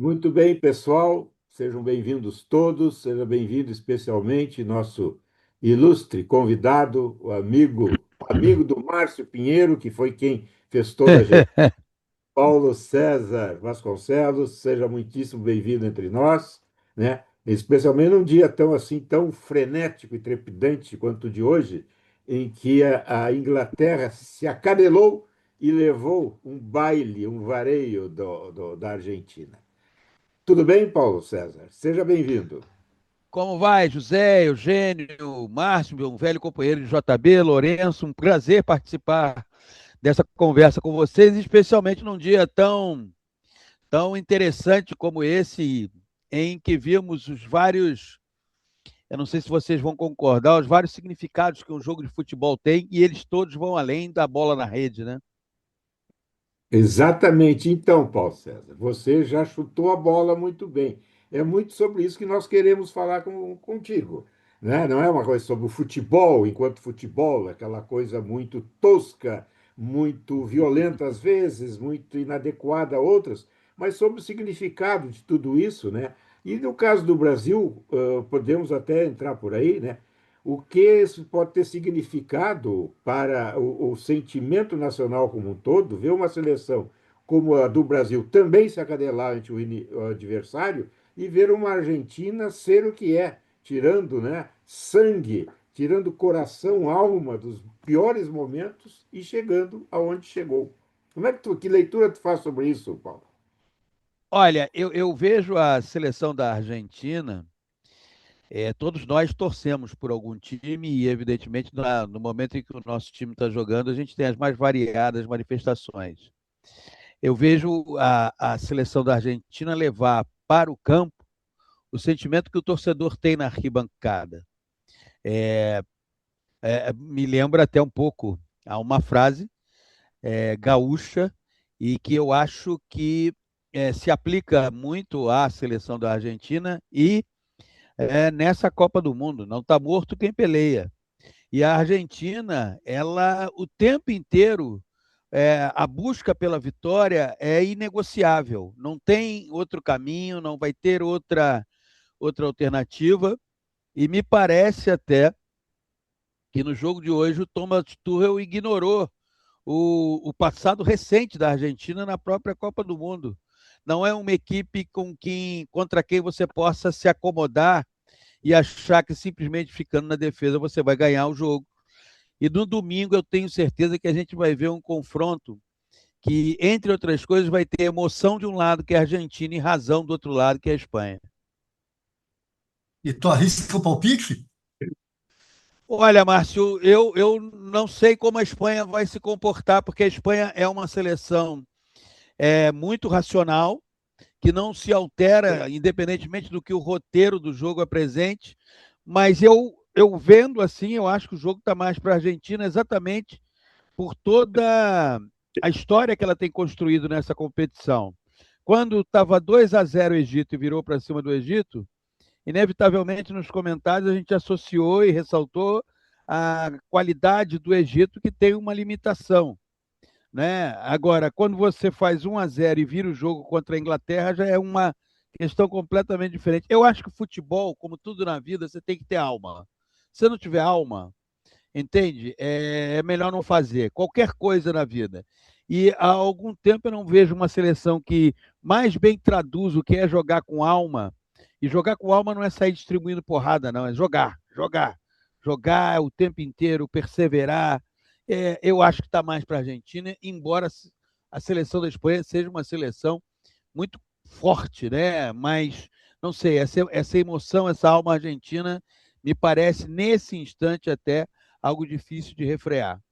Muito bem, pessoal. Sejam bem-vindos todos. Seja bem-vindo especialmente nosso ilustre convidado, o amigo do Márcio Pinheiro, que foi quem fez toda a gestão. Paulo César Vasconcelos, seja muitíssimo bem-vindo entre nós, né? Especialmente num dia tão assim, tão frenético e trepidante quanto o de hoje, em que a Inglaterra se acadelou e levou um baile, um vareio da Argentina. Tudo bem, Paulo César? Seja bem-vindo. Como vai, José, Eugênio, Márcio, meu velho companheiro de JB, Lourenço? Um prazer participar dessa conversa com vocês, especialmente num dia tão interessante como esse, em que vimos os vários, eu não sei se vocês vão concordar, os vários significados que um jogo de futebol tem, e eles todos vão além da bola na rede, né? Exatamente. Então, Paulo César, você já chutou a bola muito bem. É muito sobre isso que nós queremos falar contigo, né? Não é uma coisa sobre o futebol, enquanto futebol, aquela coisa muito tosca, muito violenta às vezes, muito inadequada a outras, mas sobre o significado de tudo isso, né? E no caso do Brasil, podemos até entrar por aí, né? O que isso pode ter significado para o sentimento nacional como um todo, ver uma seleção como a do Brasil também se acadelar ante o adversário e ver uma Argentina ser o que é, tirando, né, sangue, tirando coração, alma dos piores momentos e chegando aonde chegou. Que leitura tu faz sobre isso, Paulo? Olha, eu vejo a seleção da Argentina. Todos nós torcemos por algum time e, evidentemente, no momento em que o nosso time está jogando, a gente tem as mais variadas manifestações. Eu vejo a seleção da Argentina levar para o campo o sentimento que o torcedor tem na arquibancada. Me lembra até um pouco a uma frase gaúcha e que eu acho que se aplica muito à seleção da Argentina e nessa Copa do Mundo. Não está morto quem peleia. E a Argentina, ela o tempo inteiro, a busca pela vitória é inegociável. Não tem outro caminho, não vai ter outra alternativa. E me parece até que no jogo de hoje o Thomas Tuchel ignorou o passado recente da Argentina na própria Copa do Mundo. Não é uma equipe contra quem você possa se acomodar e achar que simplesmente ficando na defesa você vai ganhar o jogo. E no domingo eu tenho certeza que a gente vai ver um confronto que, entre outras coisas, vai ter emoção de um lado, que é a Argentina, e razão do outro lado, que é a Espanha. E tu arrisca o palpite? Olha, Márcio, eu não sei como a Espanha vai se comportar, porque a Espanha é uma seleção muito racional, que não se altera, independentemente do que o roteiro do jogo apresente, mas eu vendo assim, eu acho que o jogo está mais para a Argentina exatamente por toda a história que ela tem construído nessa competição. Quando estava 2-0 o Egito e virou para cima do Egito, inevitavelmente nos comentários a gente associou e ressaltou a qualidade do Egito, que tem uma limitação. Né? Agora, quando você faz 1-0 e vira o jogo contra a Inglaterra, já é uma questão completamente diferente. Eu acho que o futebol, como tudo na vida, você tem que ter alma. Se não tiver alma, entende? É melhor não fazer qualquer coisa na vida. E há algum tempo eu não vejo uma seleção que mais bem traduz o que é jogar com alma. E jogar com alma não é sair distribuindo porrada, não, é jogar, jogar. Jogar o tempo inteiro, perseverar. Eu acho que está mais para a Argentina, embora a seleção da Espanha seja uma seleção muito forte, né? Mas, não sei, essa emoção, essa alma argentina, me parece, nesse instante até, algo difícil de refrear.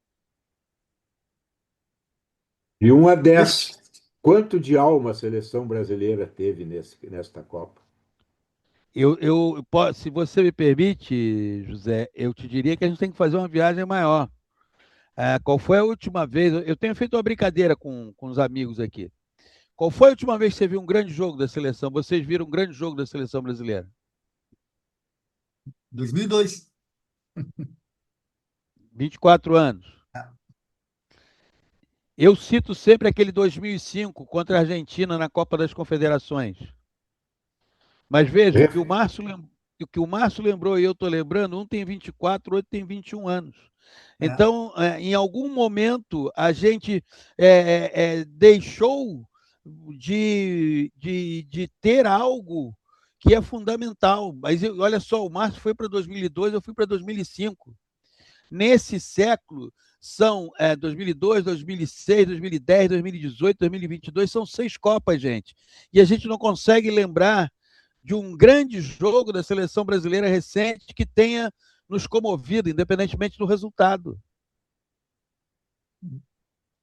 De 1 a Esse, 10, quanto de alma a seleção brasileira teve nesta Copa? Se você me permite, José, eu te diria que a gente tem que fazer uma viagem maior. Qual foi a última vez? Eu tenho feito uma brincadeira com os amigos aqui. Qual foi a última vez que você viu um grande jogo da seleção? Vocês viram um grande jogo da seleção brasileira? 2002. 24 anos. Eu cito sempre aquele 2005 contra a Argentina na Copa das Confederações. Mas veja, o que o Márcio lembrou e eu estou lembrando, um tem 24, outro tem 21 anos. É. Então, em algum momento, a gente deixou de ter algo que é fundamental. Mas olha só, o Márcio foi para 2002, eu fui para 2005. Nesse século, são 2002, 2006, 2010, 2018, 2022, são 6 Copas, gente. E a gente não consegue lembrar de um grande jogo da seleção brasileira recente que tenha nos comovido, independentemente do resultado.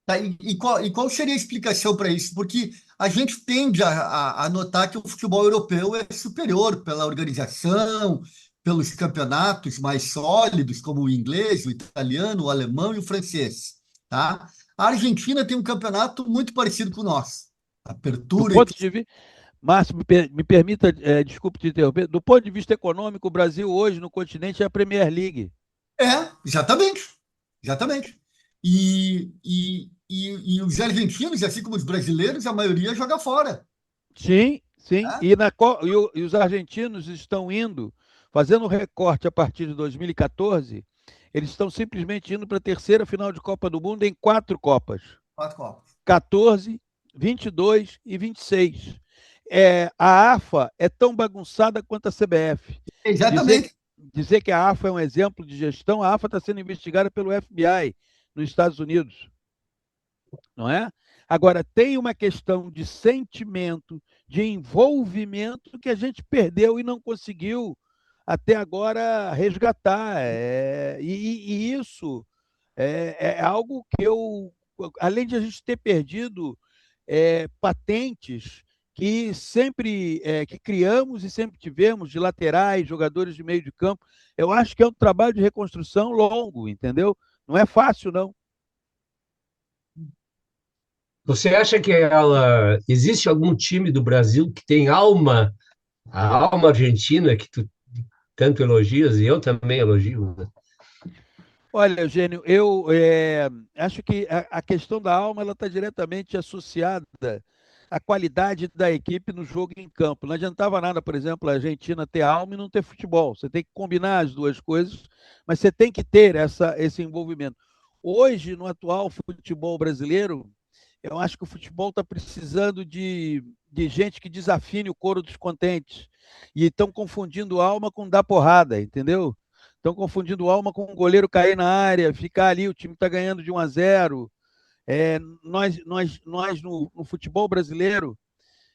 Tá, e qual seria a explicação para isso? Porque a gente tende a notar que o futebol europeu é superior pela organização, pelos campeonatos mais sólidos, como o inglês, o italiano, o alemão e o francês. Tá? A Argentina tem um campeonato muito parecido com o nosso. Do Apertura. ponto de vista, Márcio, me permita, desculpe te interromper, do ponto de vista econômico, o Brasil hoje no continente é a Premier League. Exatamente. Exatamente. E os argentinos, assim como os brasileiros, a maioria joga fora. Sim, sim. Né? E os argentinos estão indo, fazendo um recorte a partir de 2014, eles estão simplesmente indo para a terceira final de Copa do Mundo em 4 Copas. 4 Copas. 14, 22 e 26. A AFA é tão bagunçada quanto a CBF. Exatamente. Dizer que a AFA é um exemplo de gestão, a AFA está sendo investigada pelo FBI nos Estados Unidos, não é? Agora, tem uma questão de sentimento, de envolvimento que a gente perdeu e não conseguiu até agora resgatar. E isso é algo que além de a gente ter perdido patentes que sempre que criamos e sempre tivemos de laterais, jogadores de meio de campo, eu acho que é um trabalho de reconstrução longo, entendeu? Não é fácil, não. Você acha que existe algum time do Brasil que tem a alma argentina que tu tanto elogias e eu também elogio, né? Olha, Eugênio, eu acho que a questão da alma ela está diretamente associada à qualidade da equipe no jogo em campo. Não adiantava nada, por exemplo, a Argentina ter alma e não ter futebol. Você tem que combinar as duas coisas, mas você tem que ter esse envolvimento. Hoje, no atual futebol brasileiro, eu acho que o futebol está precisando de gente que desafine o coro dos contentes. E estão confundindo alma com dar porrada, entendeu? Estão confundindo alma com o goleiro cair na área, ficar ali, o time está ganhando de 1-0. Nós no futebol brasileiro,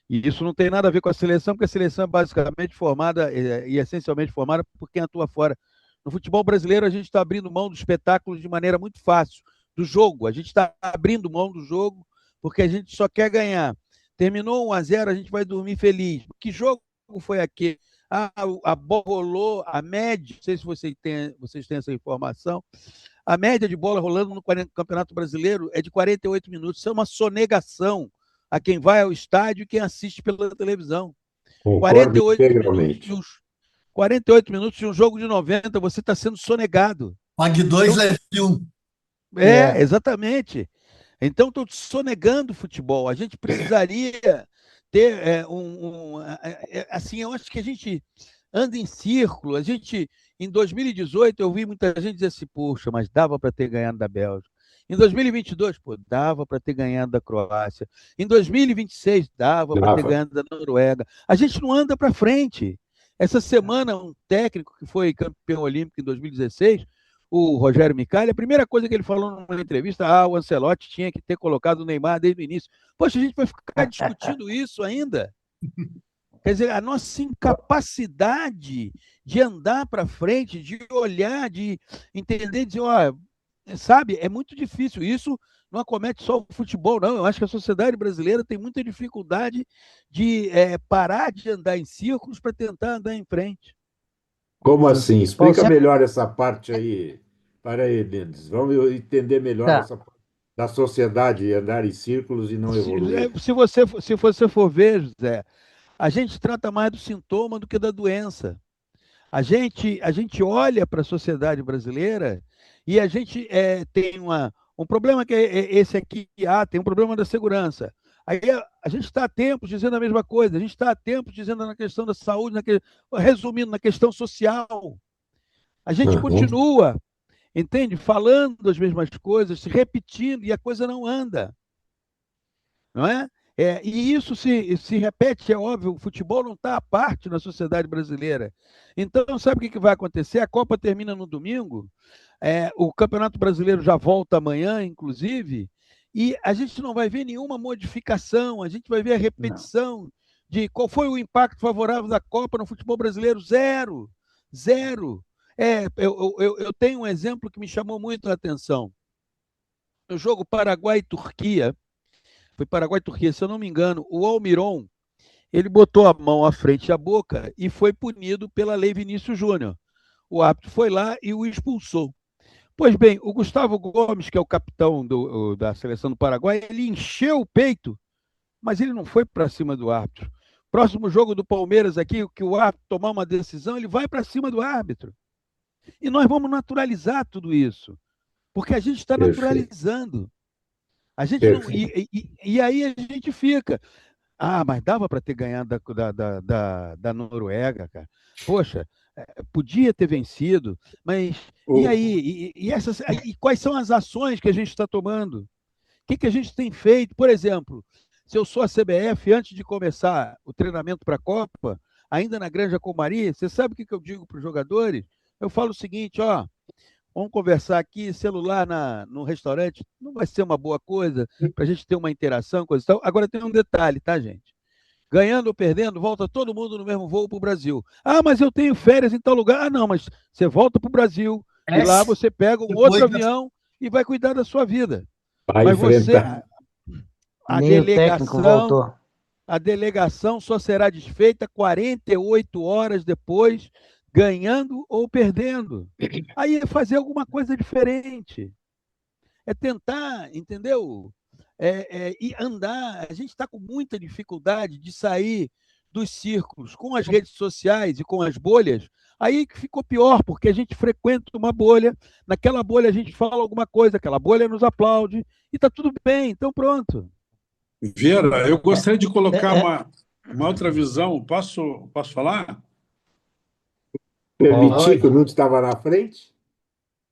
e isso não tem nada a ver com a seleção, porque a seleção é basicamente formada e essencialmente formada por quem atua fora. No futebol brasileiro, a gente está abrindo mão do espetáculo de maneira muito fácil, do jogo. A gente está abrindo mão do jogo porque a gente só quer ganhar. Terminou 1-0, a gente vai dormir feliz. Que jogo foi aquele? A bola rolou, a média, não sei se vocês têm essa informação, a média de bola rolando no Campeonato Brasileiro é de 48 minutos. Isso é uma sonegação a quem vai ao estádio e quem assiste pela televisão. Concordo integralmente. 48 minutos de um jogo de 90, você está sendo sonegado. Pague 2, leve 1. Exatamente. Então, estou sonegando o futebol. A gente precisaria ter assim, eu acho que a gente anda em círculo. A gente, em 2018, eu vi muita gente dizer assim, poxa, mas dava para ter ganhado da Bélgica. Em 2022, pô, dava para ter ganhado da Croácia. Em 2026, dava para ter ganhado da Noruega. A gente não anda para frente. Essa semana, um técnico que foi campeão olímpico em 2016, o Rogério Micali, a primeira coisa que ele falou numa entrevista, o Ancelotti tinha que ter colocado o Neymar desde o início. Poxa, a gente vai ficar discutindo isso ainda? Quer dizer, a nossa incapacidade de andar para frente, de olhar, de entender, de dizer, sabe, é muito difícil. Isso não acomete só o futebol, não. Eu acho que a sociedade brasileira tem muita dificuldade de parar de andar em círculos para tentar andar em frente. Como assim? Explica melhor essa parte aí. Para aí, Mendes. Vamos entender melhor essa parte da sociedade andar em círculos e não evoluir. Se você for ver, José, a gente trata mais do sintoma do que da doença. A gente olha para a sociedade brasileira e a gente tem um problema que é esse aqui, tem um problema da segurança. Aí a gente está há tempos dizendo a mesma coisa, a gente está há tempos dizendo na questão da saúde, resumindo, na questão social. A gente continua, entende? Falando as mesmas coisas, se repetindo, e a coisa não anda. Não é? E isso se repete, é óbvio, o futebol não está à parte na sociedade brasileira. Então, sabe o que vai acontecer? A Copa termina no domingo, o Campeonato Brasileiro já volta amanhã, inclusive, e a gente não vai ver nenhuma modificação, a gente vai ver a repetição de qual foi o impacto favorável da Copa no futebol brasileiro. Zero. Zero. Eu tenho um exemplo que me chamou muito a atenção. No jogo Paraguai e Turquia, foi Paraguai e Turquia, se eu não me engano, o Almiron, ele botou a mão à frente à boca e foi punido pela Lei Vinícius Júnior. O árbitro foi lá e o expulsou. Pois bem, o Gustavo Gomes, que é o capitão da seleção do Paraguai, ele encheu o peito, mas ele não foi para cima do árbitro. Próximo jogo do Palmeiras aqui, que o árbitro tomar uma decisão, ele vai para cima do árbitro. E nós vamos naturalizar tudo isso, porque a gente está naturalizando. A gente não, e aí a gente fica. Mas dava para ter ganhado da Noruega, cara. Poxa, podia ter vencido, mas e aí? E quais são as ações que a gente está tomando? O que a gente tem feito? Por exemplo, se eu sou a CBF, antes de começar o treinamento para a Copa, ainda na Granja Comari, você sabe o que eu digo para os jogadores? Eu falo o seguinte, ó. Vamos conversar aqui, celular no restaurante, não vai ser uma boa coisa para a gente ter uma interação, coisa e tal. Agora tem um detalhe, tá, gente? Ganhando ou perdendo, volta todo mundo no mesmo voo para o Brasil. Mas eu tenho férias em tal lugar. Não, mas você volta para o Brasil e lá você pega um outro avião e vai cuidar da sua vida. Vai mas enfrentar. A delegação só será desfeita 48 horas depois, ganhando ou perdendo. Aí é fazer alguma coisa diferente. É tentar, entendeu? E andar. A gente está com muita dificuldade de sair dos círculos com as redes sociais e com as bolhas. Aí que ficou pior, porque a gente frequenta uma bolha, naquela bolha a gente fala alguma coisa, aquela bolha nos aplaude, e está tudo bem, então pronto. Vera, eu gostaria de colocar uma outra visão. Posso falar? Permitir que o Nunes estava na frente?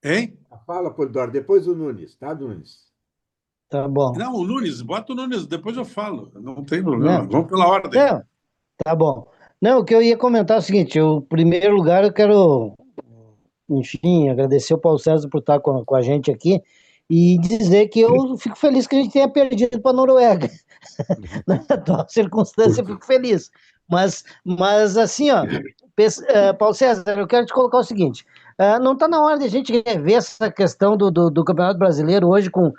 Hein? Fala, Polidoro, depois o Nunes, tá, Nunes? Tá bom. Não, o Nunes, bota o Nunes, depois eu falo. Não tem problema. Vamos pela ordem. Não, tá bom. Não, o que eu ia comentar é o seguinte, em primeiro lugar eu quero, enfim, agradecer o Paulo César por estar com a gente aqui e dizer que eu fico feliz que a gente tenha perdido para a Noruega. Na atual circunstância, eu fico feliz. Mas assim, ó, Paulo César, eu quero te colocar o seguinte, não está na hora de a gente rever essa questão do Campeonato Brasileiro hoje com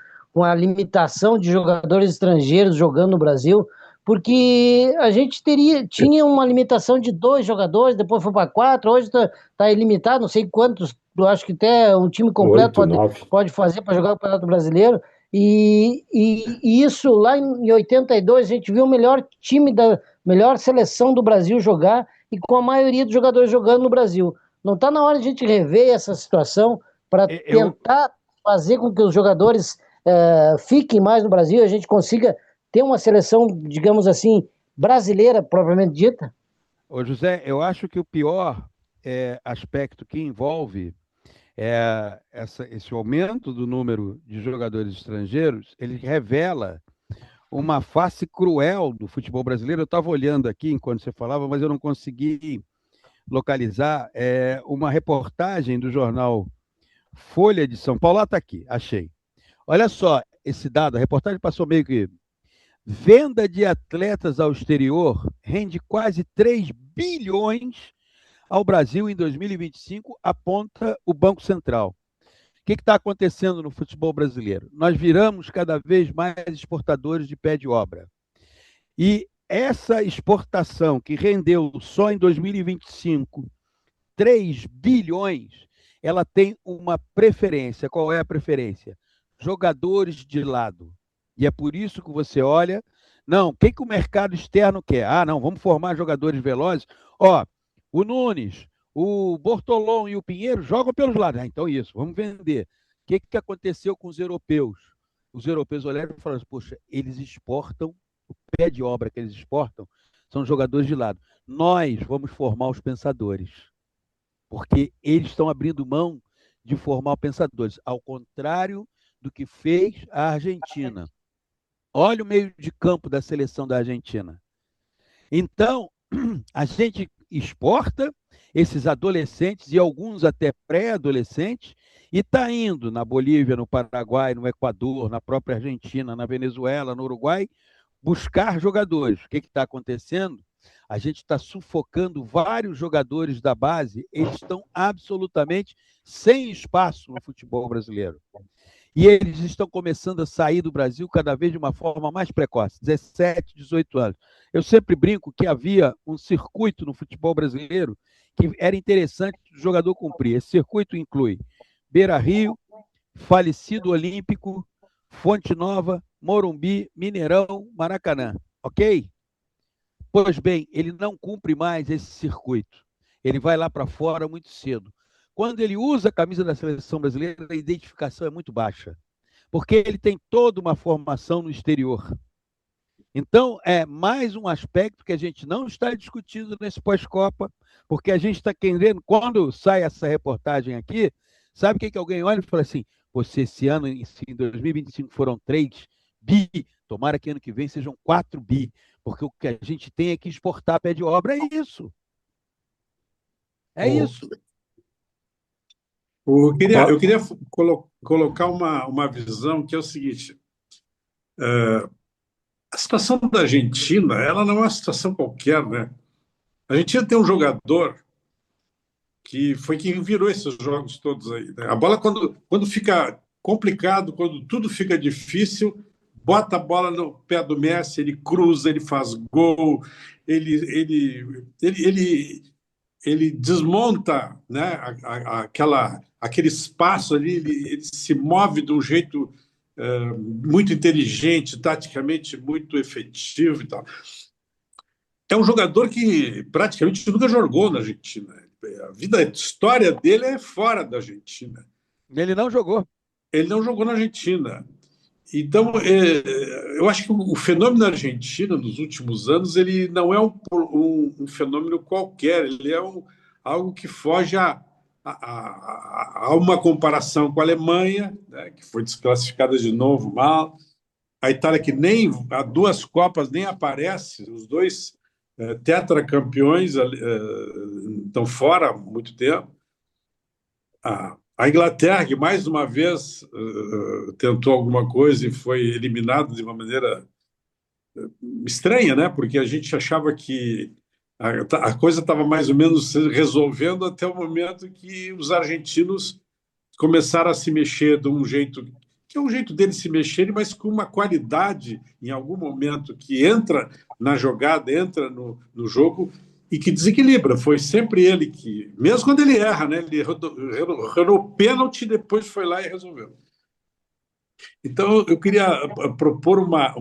a limitação de jogadores estrangeiros jogando no Brasil, porque a gente tinha uma limitação de 2 jogadores, depois foi para 4, hoje está ilimitado, não sei quantos, eu acho que até um time completo 8, pode fazer para jogar o Campeonato Brasileiro, e isso lá em 82 a gente viu o melhor time da melhor seleção do Brasil jogar e com a maioria dos jogadores jogando no Brasil. Não está na hora de a gente rever essa situação para tentar fazer com que os jogadores fiquem mais no Brasil e a gente consiga ter uma seleção, digamos assim, brasileira propriamente dita? Ô José, eu acho que o pior aspecto que envolve esse aumento do número de jogadores estrangeiros, ele revela uma face cruel do futebol brasileiro. Eu estava olhando aqui enquanto você falava, mas eu não consegui localizar uma reportagem do jornal Folha de São Paulo. Está aqui, achei. Olha só esse dado, a reportagem passou meio que... Venda de atletas ao exterior rende quase 3 bilhões ao Brasil em 2025, aponta o Banco Central. O que está acontecendo no futebol brasileiro? Nós viramos cada vez mais exportadores de pé de obra. E essa exportação que rendeu só em 2025 3 bilhões, ela tem uma preferência. Qual é a preferência? Jogadores de lado. E é por isso que você olha, não, o que o mercado externo quer? Não, vamos formar jogadores velozes. O Nunes, o Bortolom e o Pinheiro jogam pelos lados. Então isso, vamos vender. O que aconteceu com os europeus? Os europeus olharam e falaram, poxa, eles exportam o pé de obra que eles exportam são jogadores de lado. Nós vamos formar os pensadores, porque eles estão abrindo mão de formar pensadores, ao contrário do que fez a Argentina. Olha o meio de campo da seleção da Argentina. Então, a gente exporta esses adolescentes e alguns até pré-adolescentes e está indo na Bolívia, no Paraguai, no Equador, na própria Argentina, na Venezuela, no Uruguai, buscar jogadores. O que está acontecendo? A gente está sufocando vários jogadores da base, eles estão absolutamente sem espaço no futebol brasileiro. E eles estão começando a sair do Brasil cada vez de uma forma mais precoce, 17, 18 anos. Eu sempre brinco que havia um circuito no futebol brasileiro que era interessante o jogador cumprir. Esse circuito inclui Beira-Rio, Falecido Olímpico, Fonte Nova, Morumbi, Mineirão, Maracanã. Ok? Pois bem, ele não cumpre mais esse circuito. Ele vai lá para fora muito cedo. Quando ele usa a camisa da seleção brasileira, a identificação é muito baixa, porque ele tem toda uma formação no exterior. Então, é mais um aspecto que a gente não está discutindo nesse pós-Copa, porque a gente está querendo, quando sai essa reportagem aqui, sabe o que alguém olha e fala assim, você esse ano, em 2025, foram 3 bi, tomara que ano que vem sejam 4 bi, porque o que a gente tem é que exportar pé de obra, é isso. É isso. Eu queria colocar uma visão que é o seguinte: a situação da Argentina, ela não é uma situação qualquer, né? A Argentina tem um jogador que foi quem virou esses jogos todos aí, né? A bola, quando fica complicado, quando tudo fica difícil, bota a bola no pé do Messi, ele cruza, ele faz gol, ele desmonta, né, aquele espaço ali, ele se move de um jeito muito inteligente, taticamente muito efetivo e tal. É um jogador que praticamente nunca jogou na Argentina. A história dele é fora da Argentina. Ele não jogou. Ele não jogou na Argentina. Então, eu acho que o fenômeno da Argentina nos últimos anos ele não é um fenômeno qualquer, ele é algo que foge a uma comparação com a Alemanha, né, que foi desclassificada de novo mal, a Itália que nem há 2 Copas nem aparece, os 2 tetracampeões estão fora há muito tempo. A Inglaterra, que mais uma vez tentou alguma coisa e foi eliminada de uma maneira estranha, né? Porque a gente achava que a coisa estava mais ou menos se resolvendo até o momento que os argentinos começaram a se mexer de um jeito que é um jeito deles se mexerem, mas com uma qualidade em algum momento que entra na jogada, entra no jogo e que desequilibra. Foi sempre ele que, mesmo quando ele erra, né? Ele errou o pênalti e depois foi lá e resolveu. Então, eu queria propor uma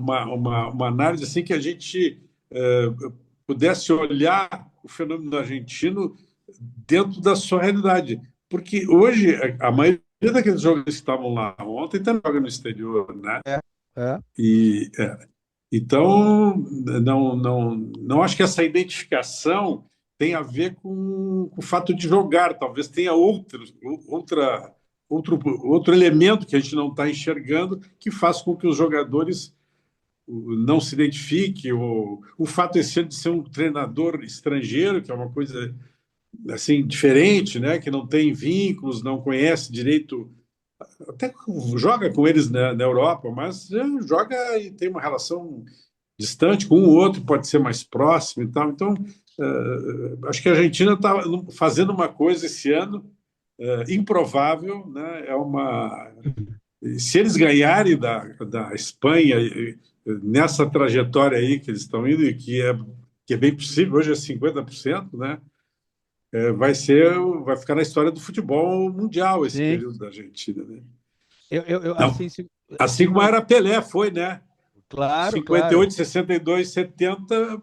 análise assim que a gente pudesse olhar o fenômeno argentino dentro da sua realidade. Porque hoje, a maioria daqueles jogadores que estavam lá ontem estão jogando no exterior, né? Então, não acho que essa identificação tem a ver com o fato de jogar. Talvez tenha outro elemento que a gente não está enxergando que faz com que os jogadores não se identifiquem. O fato de ser um treinador estrangeiro, que é uma coisa assim diferente, né? Que não tem vínculos, não conhece direito, até joga com eles na Europa, mas joga e tem uma relação distante com o outro, pode ser mais próximo e tal. Então, acho que a Argentina está fazendo uma coisa esse ano improvável, né? Se eles ganharem da Espanha nessa trajetória aí que eles estão indo, e que é bem possível, hoje é 50%, né? Vai ficar na história do futebol mundial esse período da Argentina, né? Assim como era Pelé, foi, né? Claro, 58, claro. 62, 70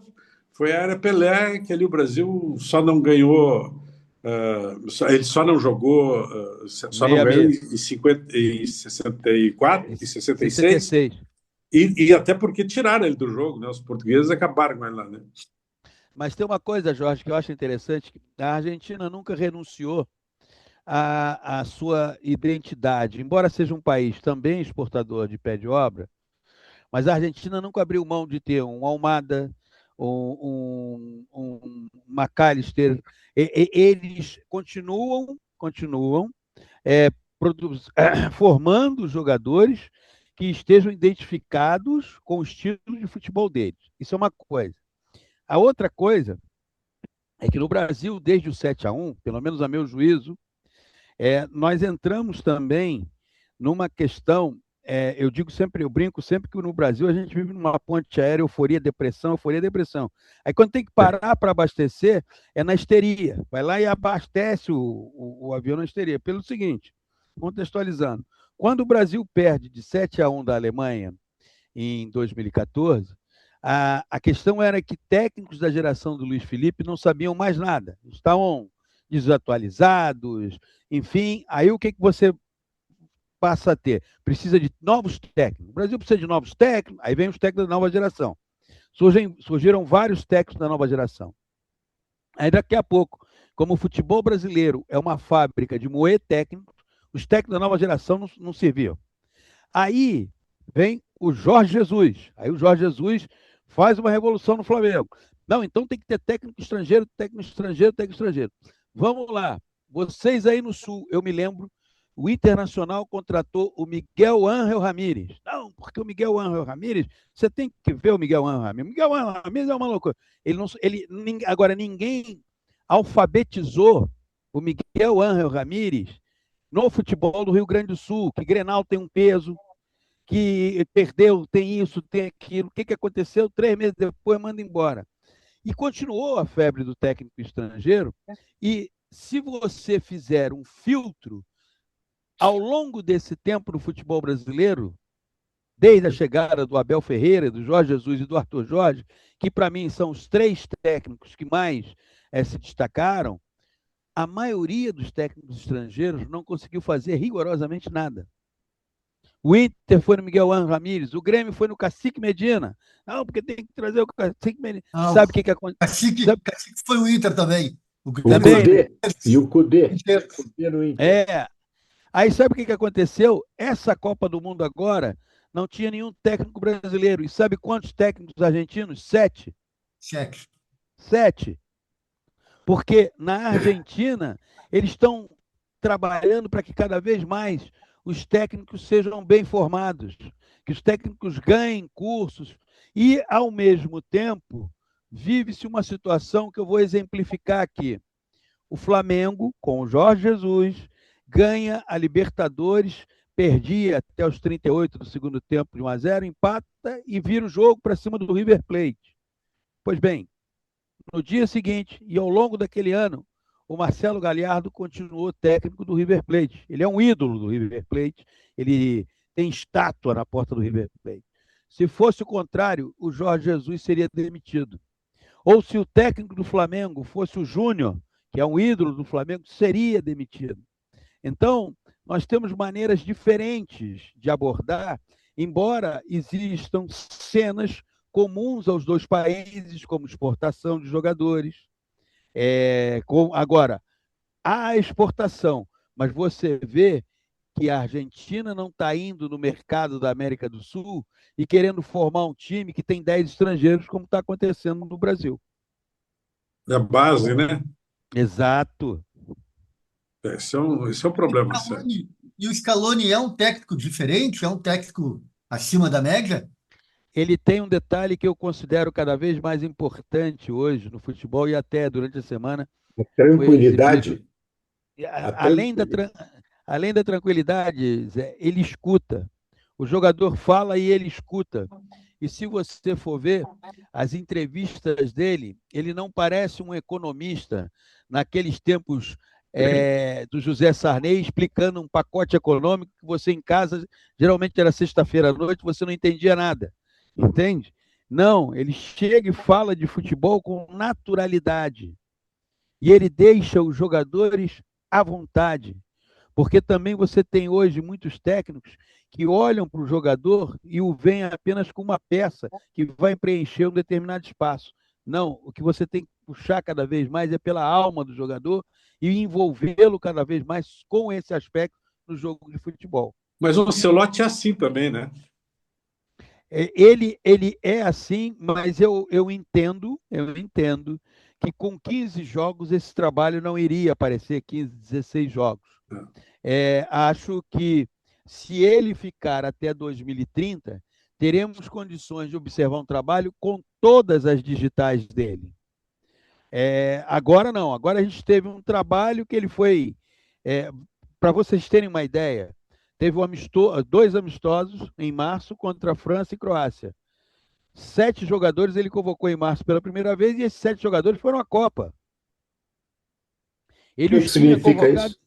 foi a era Pelé, que ali o Brasil só não ganhou, ele só não jogou, só não ganhou em 64 e 66. E até porque tiraram ele do jogo, né? Os portugueses acabaram com ele lá, né? Mas tem uma coisa, Jorge, que eu acho interessante, que a Argentina nunca renunciou à sua identidade. Embora seja um país também exportador de pé de obra, mas a Argentina nunca abriu mão de ter um Almada, um McAllister. Eles continuam é, formando jogadores que estejam identificados com o estilo de futebol deles. Isso é uma coisa. A outra coisa é que no Brasil, desde o 7-1, pelo menos a meu juízo, nós entramos também numa questão, eu digo sempre, eu brinco sempre que no Brasil a gente vive numa ponte aérea, euforia, depressão, euforia, depressão. Aí quando tem que parar para abastecer, é na histeria. Vai lá e abastece o avião na histeria. Pelo seguinte, contextualizando, quando o Brasil perde de 7-1 da Alemanha em 2014, a questão era que técnicos da geração do Luiz Felipe não sabiam mais nada, estavam desatualizados, enfim. Aí o que você passa a ter? Precisa de novos técnicos. O Brasil precisa de novos técnicos, aí vem os técnicos da nova geração. Surgiram vários técnicos da nova geração. Aí daqui a pouco, como o futebol brasileiro é uma fábrica de moer técnicos, os técnicos da nova geração não serviam. Aí vem o Jorge Jesus. Aí o Jorge Jesus faz uma revolução no Flamengo. Não, então tem que ter técnico estrangeiro, técnico estrangeiro, técnico estrangeiro. Vamos lá. Vocês aí no Sul, eu me lembro, o Internacional contratou o Miguel Ángel Ramírez. Não, porque o Miguel Ángel Ramírez, você tem que ver o Miguel Ángel Ramírez. Miguel Ángel Ramírez é uma loucura. Agora, ninguém alfabetizou o Miguel Ángel Ramírez no futebol do Rio Grande do Sul, que Grenal tem um peso, que perdeu, tem isso, tem aquilo. O que aconteceu? 3 meses depois, manda embora. E continuou a febre do técnico estrangeiro, e se você fizer um filtro ao longo desse tempo no futebol brasileiro, desde a chegada do Abel Ferreira, do Jorge Jesus e do Arthur Jorge, que para mim são os 3 técnicos que mais se destacaram, a maioria dos técnicos estrangeiros não conseguiu fazer rigorosamente nada. O Inter foi no Miguel Ángel Ramírez, o Grêmio foi no Cacique Medina. Não, porque tem que trazer o Cacique Medina. Sabe o que aconteceu? Cacique foi o Inter também. O Cudê. E o Cudê. No Inter. Aí sabe o que aconteceu? Essa Copa do Mundo agora não tinha nenhum técnico brasileiro. E sabe quantos técnicos argentinos? 7. 7. Porque na Argentina eles estão trabalhando para que cada vez mais os técnicos sejam bem formados, que os técnicos ganhem cursos e, ao mesmo tempo, vive-se uma situação que eu vou exemplificar aqui. O Flamengo, com o Jorge Jesus, ganha a Libertadores, perdia até os 38 do segundo tempo de 1-0, empata e vira o jogo para cima do River Plate. Pois bem, no dia seguinte e ao longo daquele ano, o Marcelo Galhardo continuou técnico do River Plate. Ele é um ídolo do River Plate, ele tem estátua na porta do River Plate. Se fosse o contrário, o Jorge Jesus seria demitido. Ou se o técnico do Flamengo fosse o Júnior, que é um ídolo do Flamengo, seria demitido. Então, nós temos maneiras diferentes de abordar, embora existam cenas comuns aos 2 países, como exportação de jogadores. Agora, há exportação, mas você vê que a Argentina não está indo no mercado da América do Sul e querendo formar um time que tem 10 estrangeiros, como está acontecendo no Brasil. Da base, né? Exato. Esse é um problema, sério. E o Scaloni é um técnico diferente? É um técnico acima da média? Ele tem um detalhe que eu considero cada vez mais importante hoje no futebol e até durante a semana. Tranquilidade. Além da tranquilidade, Zé, ele escuta. O jogador fala e ele escuta. E se você for ver as entrevistas dele, ele não parece um economista naqueles tempos do José Sarney explicando um pacote econômico que você em casa, geralmente era sexta-feira à noite, você não entendia nada. Entende? Não, ele chega e fala de futebol com naturalidade. E ele deixa os jogadores à vontade. Porque também você tem hoje muitos técnicos que olham para o jogador e o veem apenas como uma peça que vai preencher um determinado espaço. Não, o que você tem que puxar cada vez mais é pela alma do jogador e envolvê-lo cada vez mais com esse aspecto no jogo de futebol. Mas o Ancelotti é assim também, né? Ele é assim, mas eu entendo que com 15 jogos esse trabalho não iria aparecer 15, 16 jogos. Acho que se ele ficar até 2030, teremos condições de observar um trabalho com todas as digitais dele. Agora não, agora a gente teve um trabalho que ele foi, para vocês terem uma ideia, teve dois amistosos em março contra a França e Croácia. 7 jogadores ele convocou em março pela primeira vez e esses 7 jogadores foram à Copa. Ele O que significa isso?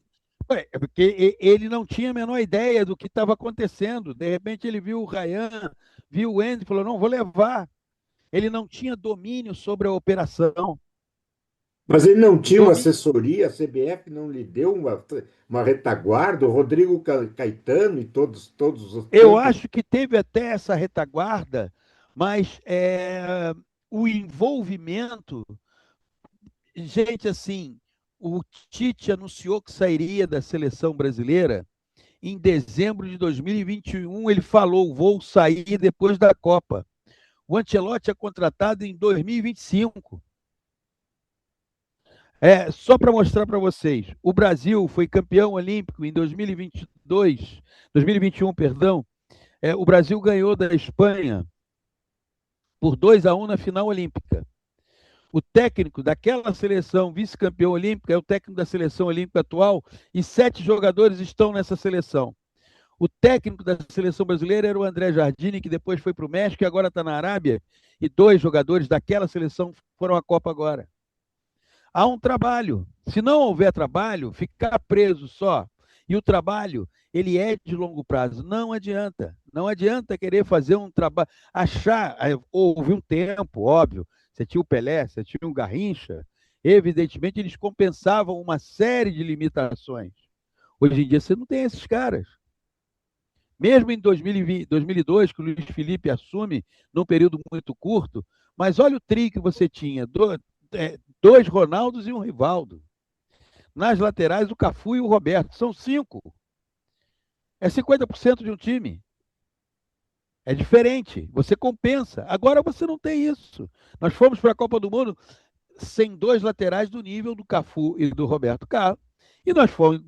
É porque ele não tinha a menor ideia do que estava acontecendo. De repente ele viu o Ryan, viu o Andy e falou, não, vou levar. Ele não tinha domínio sobre a operação. Mas ele não tinha uma assessoria, a CBF não lhe deu uma retaguarda, o Rodrigo Caetano e todos os... Eu acho que teve até essa retaguarda, mas o envolvimento... Gente, assim, o Tite anunciou que sairia da seleção brasileira em dezembro de 2021. Ele falou, vou sair depois da Copa. O Ancelotti é contratado em 2025. Só para mostrar para vocês, o Brasil foi campeão olímpico em 2021, perdão. O Brasil ganhou da Espanha por 2-1 na final olímpica. O técnico daquela seleção vice-campeão olímpica é o técnico da seleção olímpica atual e 7 jogadores estão nessa seleção. O técnico da seleção brasileira era o André Jardine, que depois foi para o México e agora está na Arábia, e 2 jogadores daquela seleção foram à Copa agora. Há um trabalho. Se não houver trabalho, ficar preso só. E o trabalho, ele é de longo prazo. Não adianta. Não adianta querer fazer um trabalho. Houve um tempo, óbvio. Você tinha o Pelé, você tinha o Garrincha. Evidentemente, eles compensavam uma série de limitações. Hoje em dia, você não tem esses caras. Mesmo em 2002, que o Luiz Felipe assume, num período muito curto, mas olha o trio que você tinha. 2 Ronaldos e um Rivaldo. Nas laterais, o Cafu e o Roberto. São 5. É 50% de um time. É diferente. Você compensa. Agora você não tem isso. Nós fomos para a Copa do Mundo sem 2 laterais do nível do Cafu e do Roberto Carlos. E nós fomos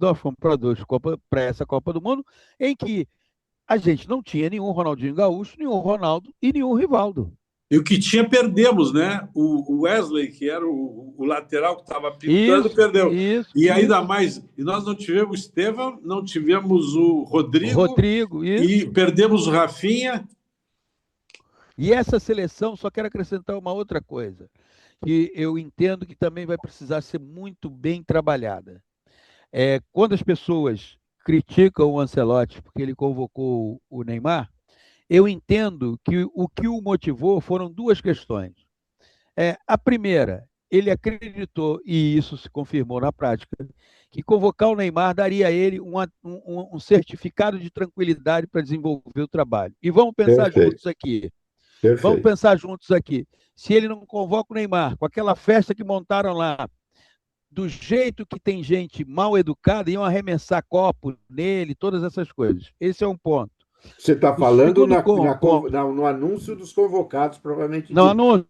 para essa Copa do Mundo em que a gente não tinha nenhum Ronaldinho Gaúcho, nenhum Ronaldo e nenhum Rivaldo. E o que tinha, perdemos, né? O Wesley, que era o lateral que estava pintando, perdeu. Ainda mais, e nós não tivemos o Estevão, não tivemos o Rodrigo e perdemos o Rafinha. E essa seleção, só quero acrescentar uma outra coisa, que eu entendo que também vai precisar ser muito bem trabalhada. Quando as pessoas criticam o Ancelotti porque ele convocou o Neymar, eu entendo que o que o motivou foram 2 questões. A primeira, ele acreditou, e isso se confirmou na prática, que convocar o Neymar daria a ele um certificado de tranquilidade para desenvolver o trabalho. E vamos pensar juntos aqui. Perfeito. Vamos pensar juntos aqui. Se ele não convoca o Neymar, com aquela festa que montaram lá, do jeito que tem gente mal educada, iam arremessar copo nele, todas essas coisas. Esse é um ponto. Você está falando no anúncio dos convocados, provavelmente. No anúncio.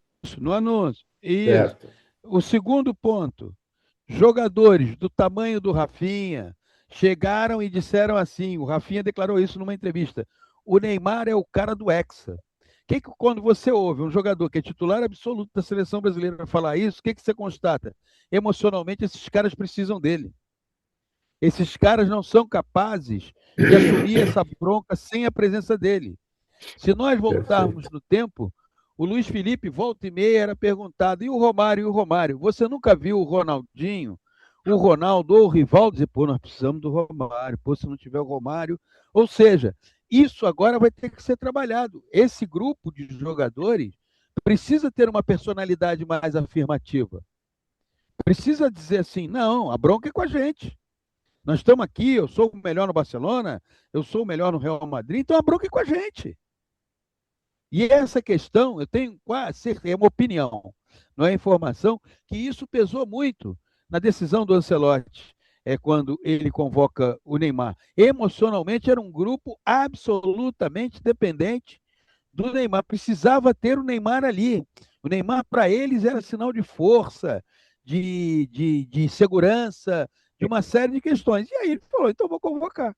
Isso. Certo. O segundo ponto, jogadores do tamanho do Rafinha chegaram e disseram assim, o Rafinha declarou isso numa entrevista, o Neymar é o cara do Hexa. Quando você ouve um jogador que é titular absoluto da seleção brasileira falar isso, o que você constata? Emocionalmente, esses caras precisam dele. Esses caras não são capazes de assumir essa bronca sem a presença dele. Se nós voltarmos no tempo, o Luiz Felipe, volta e meia, era perguntado, e o Romário? Você nunca viu o Ronaldinho, o Ronaldo ou o Rivaldo dizer, nós precisamos do Romário, se não tiver o Romário... Ou seja, isso agora vai ter que ser trabalhado. Esse grupo de jogadores precisa ter uma personalidade mais afirmativa. Precisa dizer assim, não, a bronca é com a gente. Nós estamos aqui, eu sou o melhor no Barcelona, eu sou o melhor no Real Madrid, então a bronca é com a gente. E essa questão, eu tenho quase certeza, é uma opinião, não é informação, que isso pesou muito na decisão do Ancelotti, quando ele convoca o Neymar. Emocionalmente, era um grupo absolutamente dependente do Neymar. Precisava ter o Neymar ali. O Neymar, para eles, era sinal de força, de segurança, de uma série de questões. E aí ele falou, então vou convocar.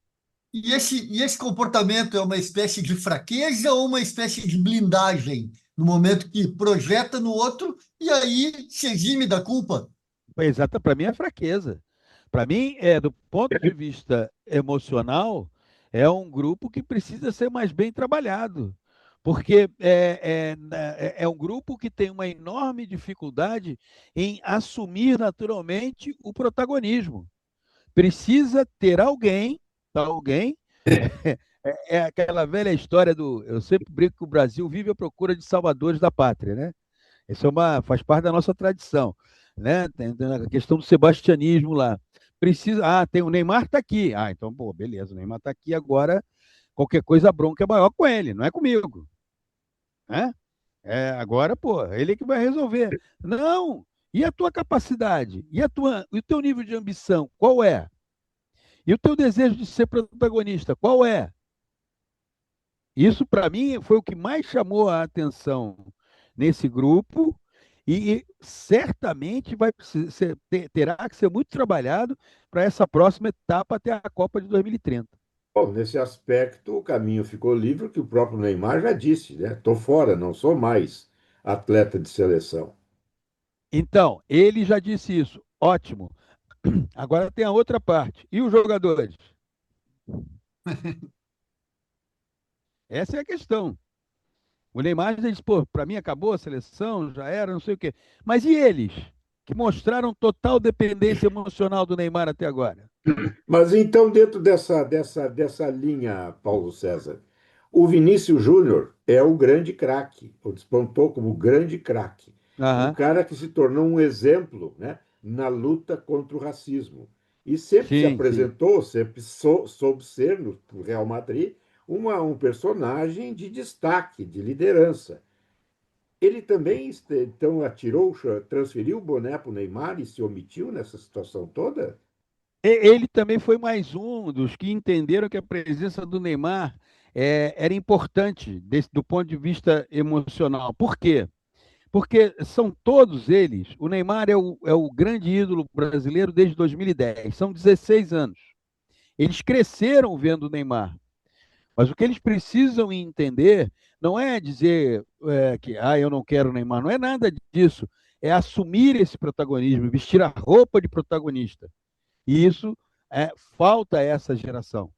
E esse comportamento é uma espécie de fraqueza ou uma espécie de blindagem no momento que projeta no outro e aí se exime da culpa? Exata, para mim é fraqueza. Para mim, do ponto de vista emocional, é um grupo que precisa ser mais bem trabalhado, porque é um grupo que tem uma enorme dificuldade em assumir naturalmente o protagonismo. Precisa ter alguém. É aquela velha história do. Eu sempre brinco que o Brasil vive à procura de salvadores da pátria, né? Isso faz parte da nossa tradição, né? Tem a questão do sebastianismo lá. Tem o Neymar está aqui. Então, pô, beleza, o Neymar está aqui agora. Qualquer coisa a bronca é maior com ele, não é comigo, né? Agora, pô, ele é que vai resolver. Não. E a tua capacidade? E o teu nível de ambição? Qual é? E o teu desejo de ser protagonista? Qual é? Isso, para mim, foi o que mais chamou a atenção nesse grupo e certamente terá que ser muito trabalhado para essa próxima etapa até a Copa de 2030. Bom, nesse aspecto, o caminho ficou livre, que o próprio Neymar já disse, né? Estou fora, não sou mais atleta de seleção. Então, ele já disse isso. Ótimo. Agora tem a outra parte. E os jogadores? Essa é a questão. O Neymar já disse, pô, para mim acabou a seleção, já era, não sei o quê. Mas e eles, que mostraram total dependência emocional do Neymar até agora? Mas então, dentro dessa linha, Paulo César, o Vinícius Júnior é o grande craque, ou despontou como o grande craque. Um Aham. cara que se tornou um exemplo, né, na luta contra o racismo. E sempre se Sim, sim. apresentou, sempre soube ser, no Real Madrid, um personagem de destaque, de liderança. Ele também, então, transferiu o boné para o Neymar e se omitiu nessa situação toda? Ele também foi mais um dos que entenderam que a presença do Neymar era importante do ponto de vista emocional. Por quê? Porque são todos eles. O Neymar é o grande ídolo brasileiro desde 2010. São 16 anos. Eles cresceram vendo o Neymar. Mas o que eles precisam entender não é dizer que eu não quero o Neymar. Não é nada disso. É assumir esse protagonismo, vestir a roupa de protagonista. E isso falta a essa geração.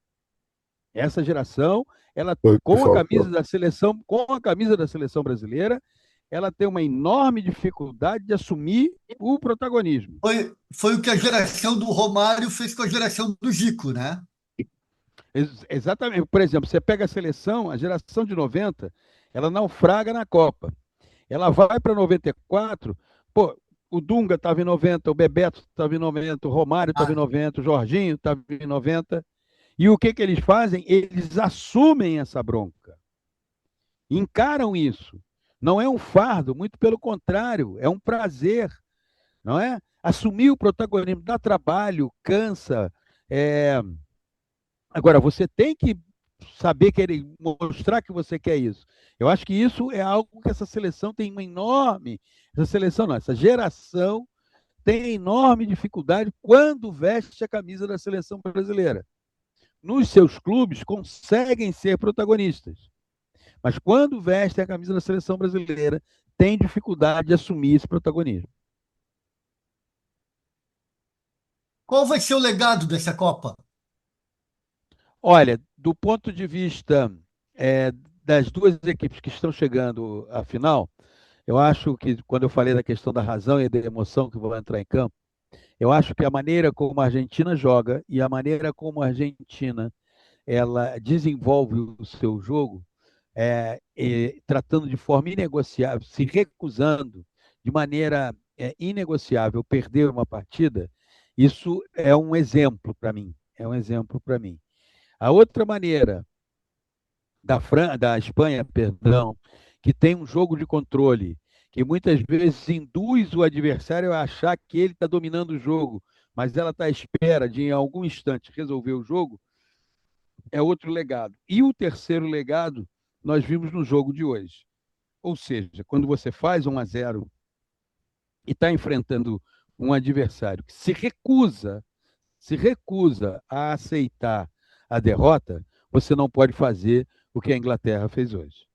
Essa geração, ela Foi o que com faltou. a camisa da seleção brasileira, ela tem uma enorme dificuldade de assumir o protagonismo. Foi o que a geração do Romário fez com a geração do Zico, né? Exatamente. Por exemplo, você pega a geração de 90, ela naufraga na Copa. Ela vai para 94, pô, o Dunga estava em 90, o Bebeto estava em 90, o Romário estava em Ah, 90, o Jorginho estava em 90. E o que eles fazem? Eles assumem essa bronca, encaram isso. Não é um fardo, muito pelo contrário, é um prazer, não é? Assumir o protagonismo dá trabalho, cansa. é, Agora, você tem que saber querer mostrar que você quer isso. Eu acho que isso é algo que essa seleção tem uma enorme. Essa seleção não, essa geração tem enorme dificuldade quando veste a camisa da seleção brasileira. Nos seus clubes conseguem ser protagonistas, mas quando vestem a camisa da seleção brasileira, tem dificuldade de assumir esse protagonismo. qual vai ser o legado dessa Copa? Olha, do ponto de vista é, das duas equipes que estão chegando à final, eu acho que quando eu falei da questão da razão e da emoção que vão entrar em campo, eu acho que a maneira como a Argentina joga e a maneira como a Argentina ela desenvolve o seu jogo, tratando de forma inegociável, se recusando de maneira inegociável perder uma partida, isso é um exemplo para mim. É um exemplo para mim. A outra maneira da Espanha, perdão, que tem um jogo de controle, que muitas vezes induz o adversário a achar que ele está dominando o jogo, mas ela está à espera de, em algum instante, resolver o jogo, é outro legado. E o terceiro legado, nós vimos no jogo de hoje. Ou seja, quando você faz 1-0 e está enfrentando um adversário que se recusa a aceitar a derrota, você não pode fazer o que a Inglaterra fez hoje.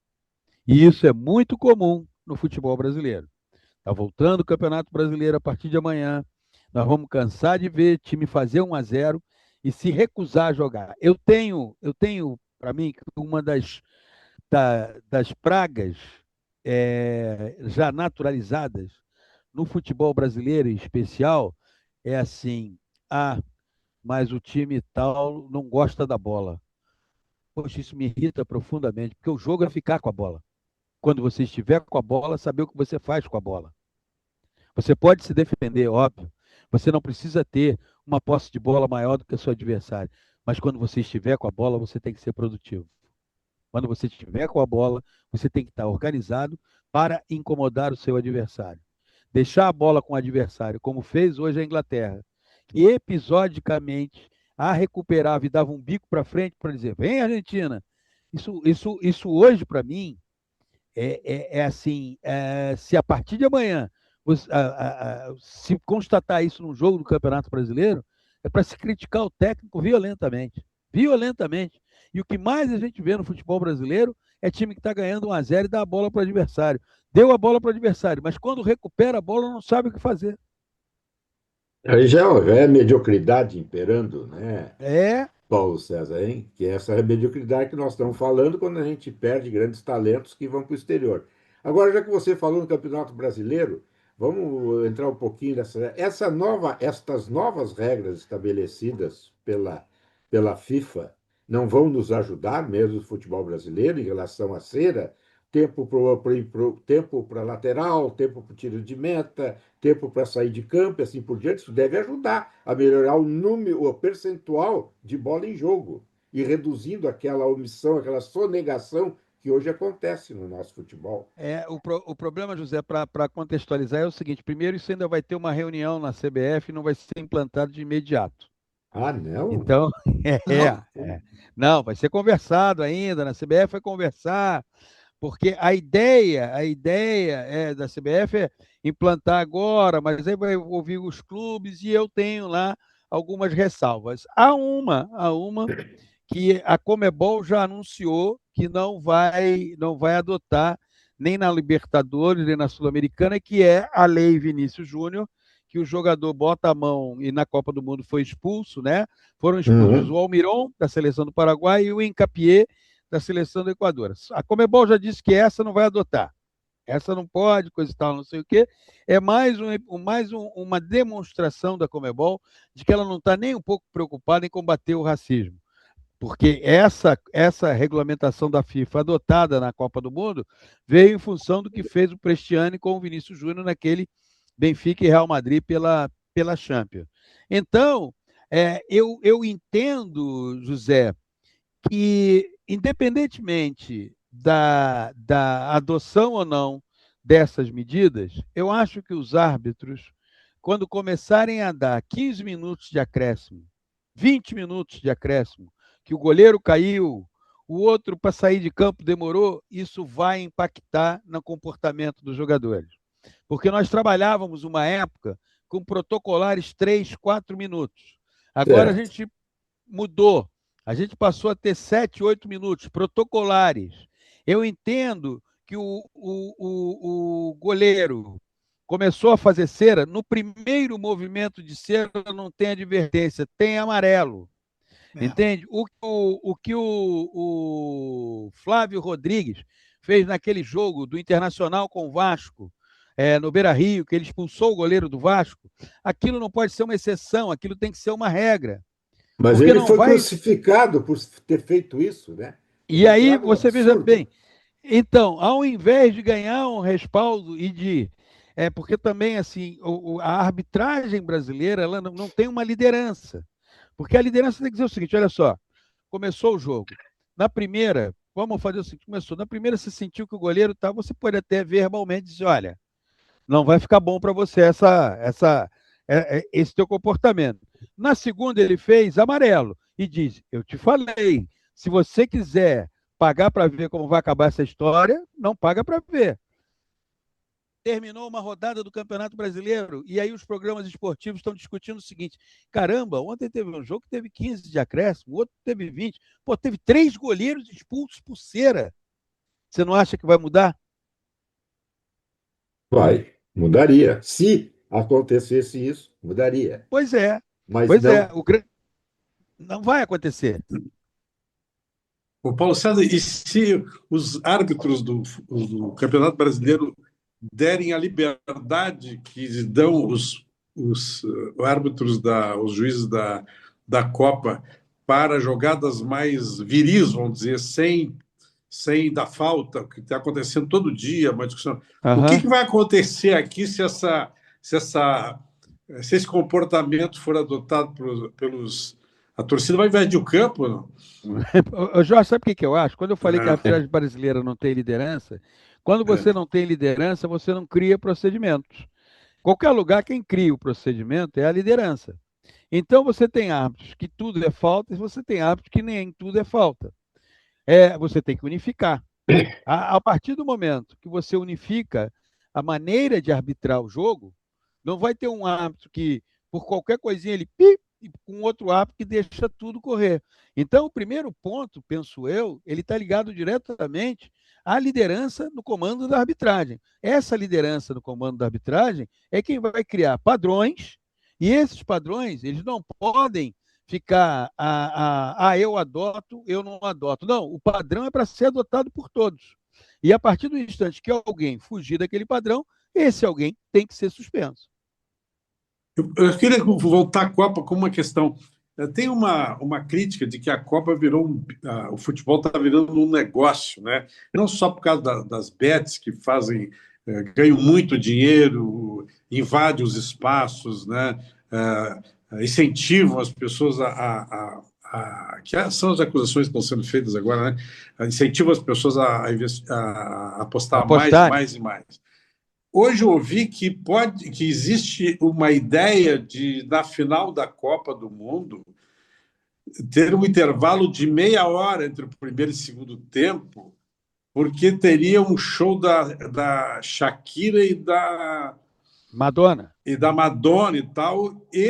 E isso é muito comum no futebol brasileiro. Está voltando o Campeonato Brasileiro a partir de amanhã. Nós vamos cansar de ver time fazer 1-0 e se recusar a jogar. Eu tenho para mim, uma das pragas já naturalizadas no futebol brasileiro em especial é assim, mas o time tal não gosta da bola. Poxa, isso me irrita profundamente, porque o jogo é ficar com a bola. Quando você estiver com a bola, saber o que você faz com a bola. Você pode se defender, óbvio. Você não precisa ter uma posse de bola maior do que o seu adversário. Mas quando você estiver com a bola, você tem que ser produtivo. Quando você estiver com a bola, você tem que estar organizado para incomodar o seu adversário. Deixar a bola com o adversário, como fez hoje a Inglaterra, que episodicamente a recuperava e dava um bico para frente para dizer: vem, Argentina. Isso hoje, para mim, assim: se a partir de amanhã se constatar isso num jogo do Campeonato Brasileiro, é para se criticar o técnico violentamente. Violentamente. E o que mais a gente vê no futebol brasileiro é time que está ganhando 1-0 e dá a bola para o adversário. Deu a bola para o adversário, mas quando recupera a bola não sabe o que fazer. Aí já é mediocridade imperando, né, É, Paulo César, hein? Que essa é a mediocridade que nós estamos falando quando a gente perde grandes talentos que vão para o exterior. Agora, já que você falou no Campeonato Brasileiro, vamos entrar um pouquinho estas novas regras estabelecidas pela FIFA não vão nos ajudar mesmo no futebol brasileiro em relação à cera? Tempo para lateral, tempo para tiro de meta, tempo para sair de campo e assim por diante. Isso deve ajudar a melhorar o número, o percentual de bola em jogo e reduzindo aquela omissão, aquela sonegação que hoje acontece no nosso futebol. o problema, José, para contextualizar, é o seguinte: primeiro, isso ainda vai ter uma reunião na CBF e não vai ser implantado de imediato. Ah, não? Então, Não. não, vai ser conversado ainda, na CBF vai conversar, porque a ideia da CBF é implantar agora, mas aí vai ouvir os clubes e eu tenho lá algumas ressalvas. Há uma que a Conmebol já anunciou que não vai adotar nem na Libertadores, nem na Sul-Americana, que é a Lei Vinícius Júnior, que o jogador bota a mão e na Copa do Mundo foi expulso, né? Foram expulsos o Almiron, da seleção do Paraguai, e o Hincapié, da seleção do Equador. A Conmebol já disse que essa não vai adotar. Essa não pode, coisa e tal, não sei o quê. É uma demonstração da Conmebol de que ela não está nem um pouco preocupada em combater o racismo. Porque essa regulamentação da FIFA adotada na Copa do Mundo veio em função do que fez o Cristiano com o Vinícius Júnior naquele Benfica e Real Madrid pela Champions. Então, eu entendo, José, que independentemente da adoção ou não dessas medidas, eu acho que os árbitros, quando começarem a dar 15 minutos de acréscimo, 20 minutos de acréscimo, que o goleiro caiu, o outro para sair de campo demorou, isso vai impactar no comportamento dos jogadores. Porque nós trabalhávamos uma época com protocolares 3, 4 minutos. Agora a gente mudou. A gente passou a ter 7, 8 minutos, protocolares. Eu entendo que o goleiro começou a fazer cera, no primeiro movimento de cera não tem advertência, tem amarelo. Entende? O que o Flávio Rodrigues fez naquele jogo do Internacional com o Vasco, no Beira-Rio, que ele expulsou o goleiro do Vasco, aquilo não pode ser uma exceção, aquilo tem que ser uma regra. Mas ele foi crucificado por ter feito isso, né? E aí você veja bem, então, ao invés de ganhar um respaldo porque também assim a arbitragem brasileira ela não tem uma liderança. Porque a liderança tem que dizer o seguinte: olha só, começou o jogo. Na primeira, vamos fazer o seguinte: começou. Na primeira, você sentiu que o goleiro tá, você pode até verbalmente dizer: olha, não vai ficar bom para você esse teu comportamento. Na segunda, ele fez amarelo e diz: eu te falei, se você quiser pagar para ver como vai acabar essa história, não paga para ver. Terminou uma rodada do Campeonato Brasileiro e aí os programas esportivos estão discutindo o seguinte: caramba, ontem teve um jogo que teve 15 de acréscimo, outro teve 20. Pô, teve 3 goleiros expulsos por cera. Você não acha que vai mudar? Vai, mudaria. Se acontecesse isso, mudaria. Pois é, Mas pois é. não. Não vai acontecer. O Paulo César, e se os árbitros do Campeonato Brasileiro derem a liberdade que dão os árbitros, os juízes da Copa para jogadas mais viris, vamos dizer, sem dar falta, que está acontecendo todo dia, uma discussão. O que vai acontecer aqui se esse comportamento for adotado pelos... A torcida vai invadir o campo, não? Jorge, sabe o que eu acho? Quando eu falei que a arbitragem brasileira não tem liderança, quando você não tem liderança, você não cria procedimentos. Qualquer lugar, quem cria o procedimento é a liderança. Então, você tem árbitros que tudo é falta e você tem árbitros que nem tudo é falta. Você tem que unificar. A partir do momento que você unifica a maneira de arbitrar o jogo, não vai ter um árbitro que, por qualquer coisinha, ele e com outro árbitro que deixa tudo correr. Então, o primeiro ponto, penso eu, ele está ligado diretamente à liderança no comando da arbitragem. Essa liderança no comando da arbitragem é quem vai criar padrões, e esses padrões, eles não podem ficar, eu adoto, eu não adoto. Não, o padrão é para ser adotado por todos. E a partir do instante que alguém fugir daquele padrão, esse alguém tem que ser suspenso. Eu queria voltar à Copa com uma questão. Tem uma crítica de que a Copa virou o futebol está virando um negócio, né? Não só por causa das bets que fazem, ganham muito dinheiro, invadem os espaços, né? Incentivam as pessoas que são as acusações que estão sendo feitas agora, né? Incentivam as pessoas a apostar mais e mais. Hoje eu ouvi que existe uma ideia de, na final da Copa do Mundo, ter um intervalo de meia hora entre o primeiro e o segundo tempo, porque teria um show da Shakira e da Madonna e tal, e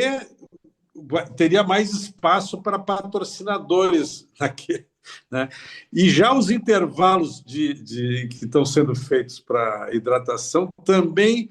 teria mais espaço para patrocinadores naquele. Né? E já os intervalos que estão sendo feitos para hidratação também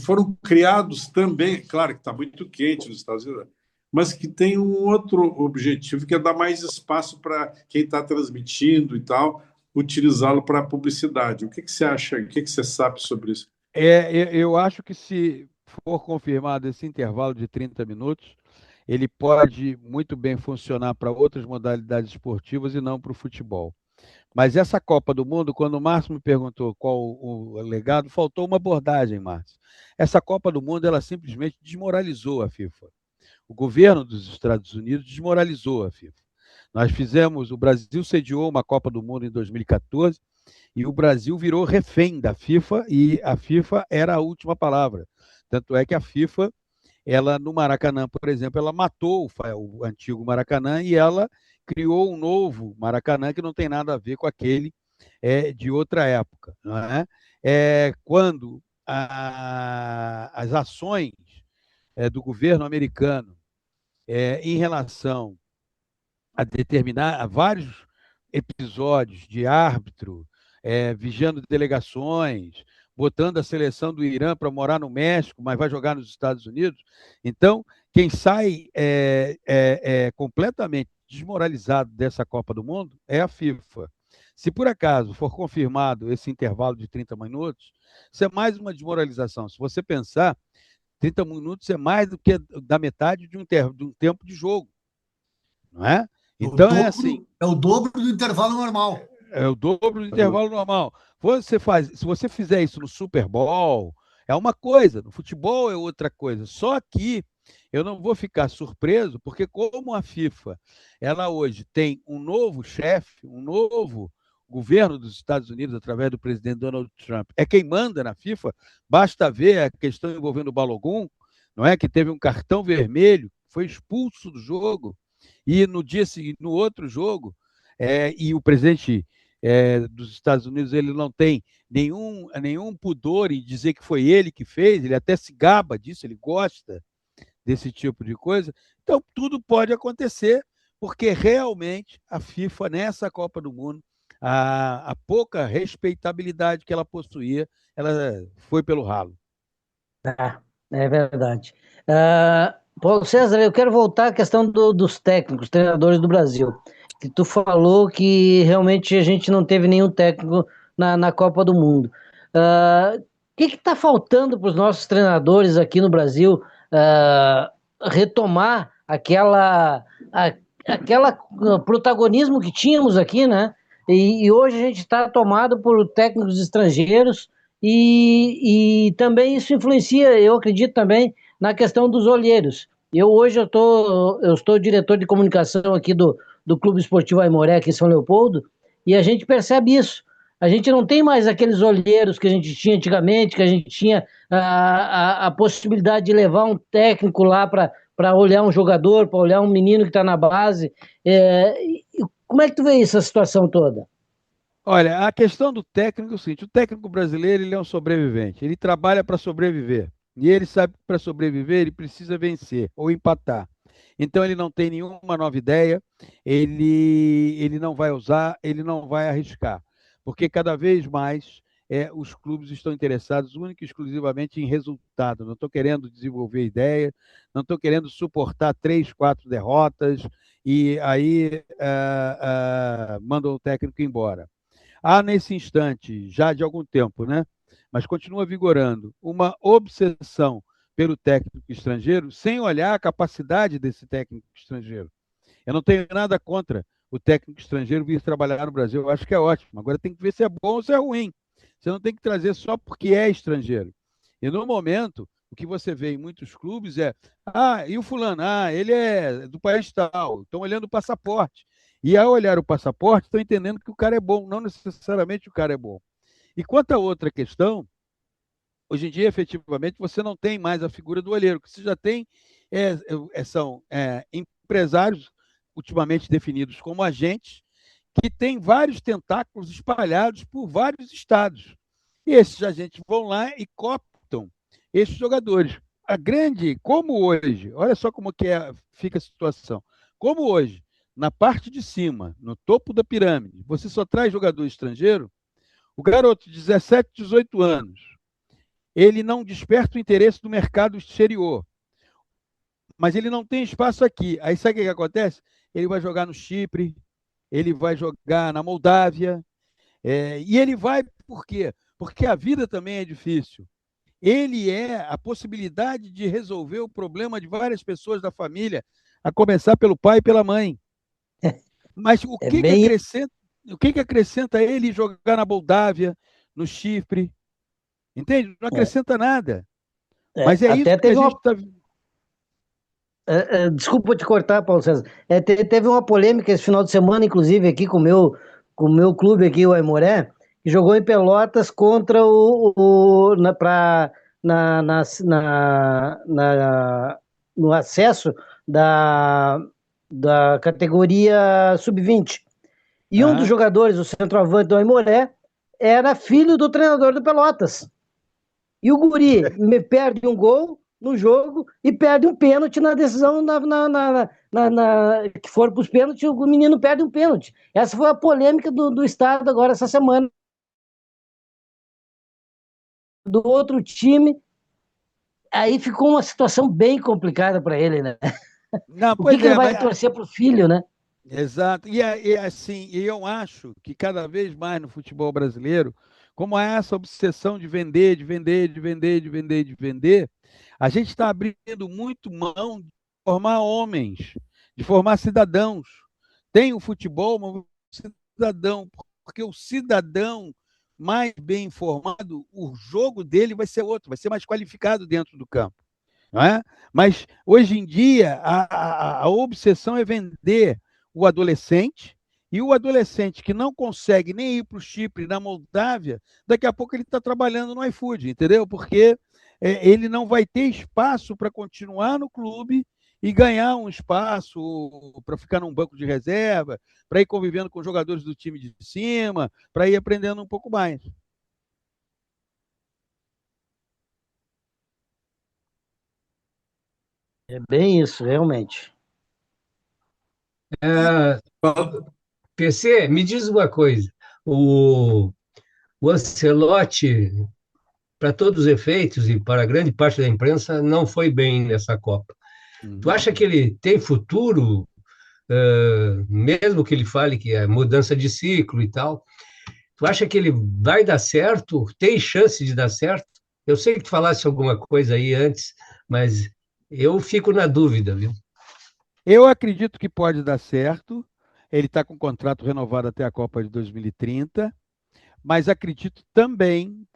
foram criados também, claro que está muito quente nos Estados Unidos, mas que tem um outro objetivo, que é dar mais espaço para quem está transmitindo e tal, utilizá-lo para publicidade. O que você acha? O que você sabe sobre isso? Eu acho que se for confirmado esse intervalo de 30 minutos, ele pode muito bem funcionar para outras modalidades esportivas e não para o futebol. Mas essa Copa do Mundo, quando o Márcio me perguntou qual o legado, faltou uma abordagem, Márcio. Essa Copa do Mundo, ela simplesmente desmoralizou a FIFA. O governo dos Estados Unidos desmoralizou a FIFA. O Brasil sediou uma Copa do Mundo em 2014 e o Brasil virou refém da FIFA e a FIFA era a última palavra. Tanto é que a FIFA, ela no Maracanã, por exemplo, ela matou o antigo Maracanã e ela criou um novo Maracanã que não tem nada a ver com aquele de outra época. Não é? Quando as ações do governo americano em relação a determinar vários episódios de árbitro, vigiando delegações, botando a seleção do Irã para morar no México, mas vai jogar nos Estados Unidos. Então, quem sai completamente desmoralizado dessa Copa do Mundo é a FIFA. Se por acaso for confirmado esse intervalo de 30 minutos, isso é mais uma desmoralização. Se você pensar, 30 minutos é mais do que da metade de um tempo de jogo. Não é? Então é assim. É o dobro do intervalo normal. É o dobro do intervalo normal. Se você fizer isso no Super Bowl, é uma coisa, no futebol é outra coisa. Só que eu não vou ficar surpreso, porque como a FIFA, ela hoje tem um novo chefe, um novo governo dos Estados Unidos, através do presidente Donald Trump, é quem manda na FIFA, basta ver a questão envolvendo o Balogun, não é, que teve um cartão vermelho, foi expulso do jogo, e no dia seguinte, no outro jogo, e o presidente dos Estados Unidos, ele não tem nenhum pudor em dizer que foi ele que fez, ele até se gaba disso, ele gosta desse tipo de coisa. Então, tudo pode acontecer, porque realmente a FIFA, nessa Copa do Mundo, a pouca respeitabilidade que ela possuía, ela foi pelo ralo. É verdade. Paulo César, eu quero voltar à questão dos técnicos, treinadores do Brasil. Que tu falou que realmente a gente não teve nenhum técnico na Copa do Mundo. O que está faltando para os nossos treinadores aqui no Brasil retomar aquela protagonismo que tínhamos aqui, né? E hoje a gente está tomado por técnicos estrangeiros e também isso influencia, eu acredito também, na questão dos olheiros. Eu estou diretor de comunicação aqui do Clube Esportivo Aimoré, aqui em São Leopoldo, e a gente percebe isso. A gente não tem mais aqueles olheiros que a gente tinha antigamente, que a gente tinha a possibilidade de levar um técnico lá para olhar um jogador, para olhar um menino que está na base. Como é que tu vê essa situação toda? Olha, a questão do técnico é o seguinte: o técnico brasileiro, ele é um sobrevivente, ele trabalha para sobreviver. E ele sabe que para sobreviver ele precisa vencer ou empatar. Então ele não tem nenhuma nova ideia, ele não vai usar, ele não vai arriscar. Porque cada vez mais os clubes estão interessados única e exclusivamente em resultado. Não estou querendo desenvolver ideia, não estou querendo suportar 3, 4 derrotas e aí mandam o técnico embora. Há nesse instante, já de algum tempo, né? Mas continua vigorando uma obsessão pelo técnico estrangeiro, sem olhar a capacidade desse técnico estrangeiro. Eu não tenho nada contra o técnico estrangeiro vir trabalhar no Brasil, eu acho que é ótimo. Agora tem que ver se é bom ou se é ruim. Você não tem que trazer só porque é estrangeiro. E no momento, o que você vê em muitos clubes e o fulano? Ele é do país tal, estão olhando o passaporte. E ao olhar o passaporte, estão entendendo que o cara é bom, não necessariamente o cara é bom. E quanto a outra questão, hoje em dia, efetivamente, você não tem mais a figura do olheiro, que você já tem, são empresários ultimamente definidos como agentes, que têm vários tentáculos espalhados por vários estados. E esses agentes vão lá e cooptam esses jogadores. Como hoje, olha só como que fica a situação. Como hoje, na parte de cima, no topo da pirâmide, você só traz jogador estrangeiro, o garoto de 17, 18 anos, ele não desperta o interesse do mercado exterior, mas ele não tem espaço aqui. Aí sabe o que acontece? Ele vai jogar no Chipre, ele vai jogar na Moldávia, e ele vai por quê? Porque a vida também é difícil. Ele é a possibilidade de resolver o problema de várias pessoas da família, a começar pelo pai e pela mãe. Mas o que acrescenta ele jogar na Moldávia, no Chipre? Entende? Não acrescenta nada. Mas é isso que a gente está... Desculpa te cortar, Paulo César. Teve uma polêmica esse final de semana, inclusive, aqui com o meu clube aqui, o Aimoré, que jogou em Pelotas contra no acesso da categoria sub-20. E um dos jogadores, o centroavante do Aimoré, era filho do treinador do Pelotas. E o guri perde um gol no jogo e perde um pênalti na decisão que for para os pênaltis, o menino perde um pênalti. Essa foi a polêmica do estado agora essa semana. Do outro time, aí ficou uma situação bem complicada para ele, né? Não, o que ele vai torcer para o filho, né? Exato. E assim, eu acho que cada vez mais no futebol brasileiro, como há essa obsessão de vender, de vender, de vender, de vender, de vender, a gente está abrindo muito mão de formar homens, de formar cidadãos. Tem o futebol, mas o cidadão, porque o cidadão mais bem informado, o jogo dele vai ser outro, vai ser mais qualificado dentro do campo. não é? Mas hoje em dia a obsessão é vender o adolescente, e o adolescente que não consegue nem ir para o Chipre, na Moldávia, daqui a pouco ele está trabalhando no iFood, entendeu? Porque ele não vai ter espaço para continuar no clube e ganhar um espaço para ficar num banco de reserva, para ir convivendo com jogadores do time de cima, para ir aprendendo um pouco mais. É bem isso, realmente. É, PC, me diz uma coisa. O, o Ancelotti, para todos os efeitos e para grande parte da imprensa, não foi bem nessa Copa. Tu Uhum. acha que ele tem futuro, mesmo que ele fale que é mudança de ciclo e tal? Tu acha que ele vai dar certo? Tem chance de dar certo? Eu sei que tu falasse alguma coisa aí antes, mas eu fico na dúvida, viu? Eu acredito que pode dar certo. Ele está com contrato renovado até a Copa de 2030, mas acredito também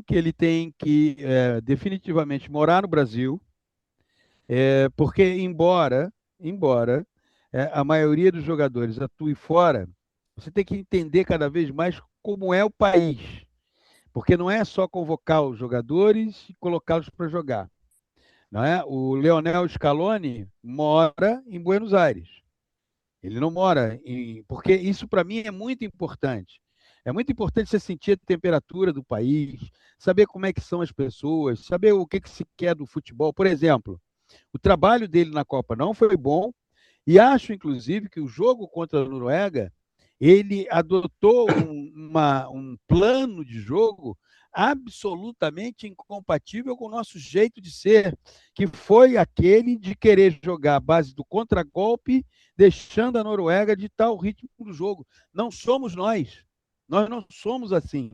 que ele tem que definitivamente morar no Brasil, porque embora a maioria dos jogadores atue fora, você tem que entender cada vez mais como é o país, porque não é só convocar os jogadores e colocá-los para jogar, não é? O Leonel Scaloni mora em Buenos Aires. Ele não mora em. Porque isso, para mim, é muito importante. É muito importante você sentir a temperatura do país, saber como é que são as pessoas, saber o que, que se quer do futebol. Por exemplo, o trabalho dele na Copa não foi bom, e acho, inclusive, que o jogo contra a Noruega, ele adotou um plano de jogo absolutamente incompatível com o nosso jeito de ser, que foi aquele de querer jogar à base do contragolpe, deixando a Noruega ditar o ritmo do jogo. Não somos nós. Nós não somos assim.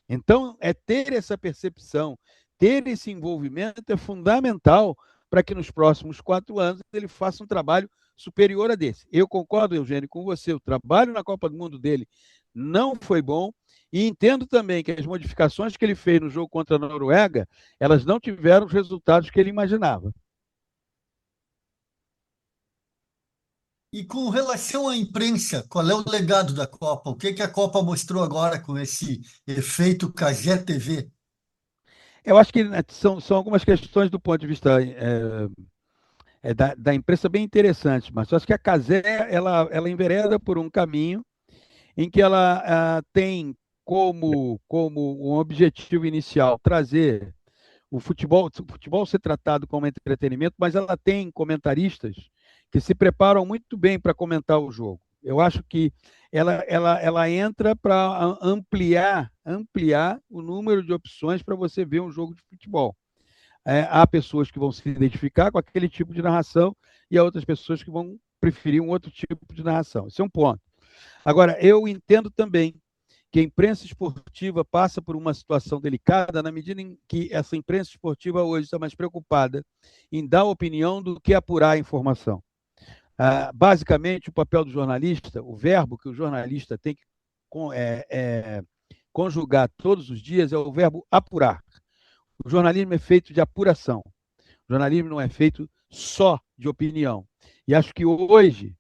Então, é ter essa percepção, ter esse envolvimento é fundamental para que nos próximos 4 anos ele faça um trabalho superior a desse. Eu concordo, Eugênio, com você. O trabalho na Copa do Mundo dele não foi bom, e entendo também que as modificações que ele fez no jogo contra a Noruega, elas não tiveram os resultados que ele imaginava. E com relação à imprensa, qual é o legado da Copa? O que que a Copa mostrou agora com esse efeito Cagé TV? Eu acho que são algumas questões do ponto de vista da imprensa bem interessantes, mas eu acho que a Cazé ela envereda por um caminho em que ela tem como um objetivo inicial trazer o futebol ser tratado como entretenimento, mas ela tem comentaristas que se preparam muito bem para comentar o jogo. Eu acho que ela entra para ampliar o número de opções para você ver um jogo de futebol. Há pessoas que vão se identificar com aquele tipo de narração e há outras pessoas que vão preferir um outro tipo de narração. Esse é um ponto. Agora, eu entendo também que a imprensa esportiva passa por uma situação delicada na medida em que essa imprensa esportiva hoje está mais preocupada em dar opinião do que apurar a informação. Basicamente, o papel do jornalista, o verbo que o jornalista tem que conjugar todos os dias é o verbo apurar. O jornalismo é feito de apuração. O jornalismo não é feito só de opinião. E acho que hoje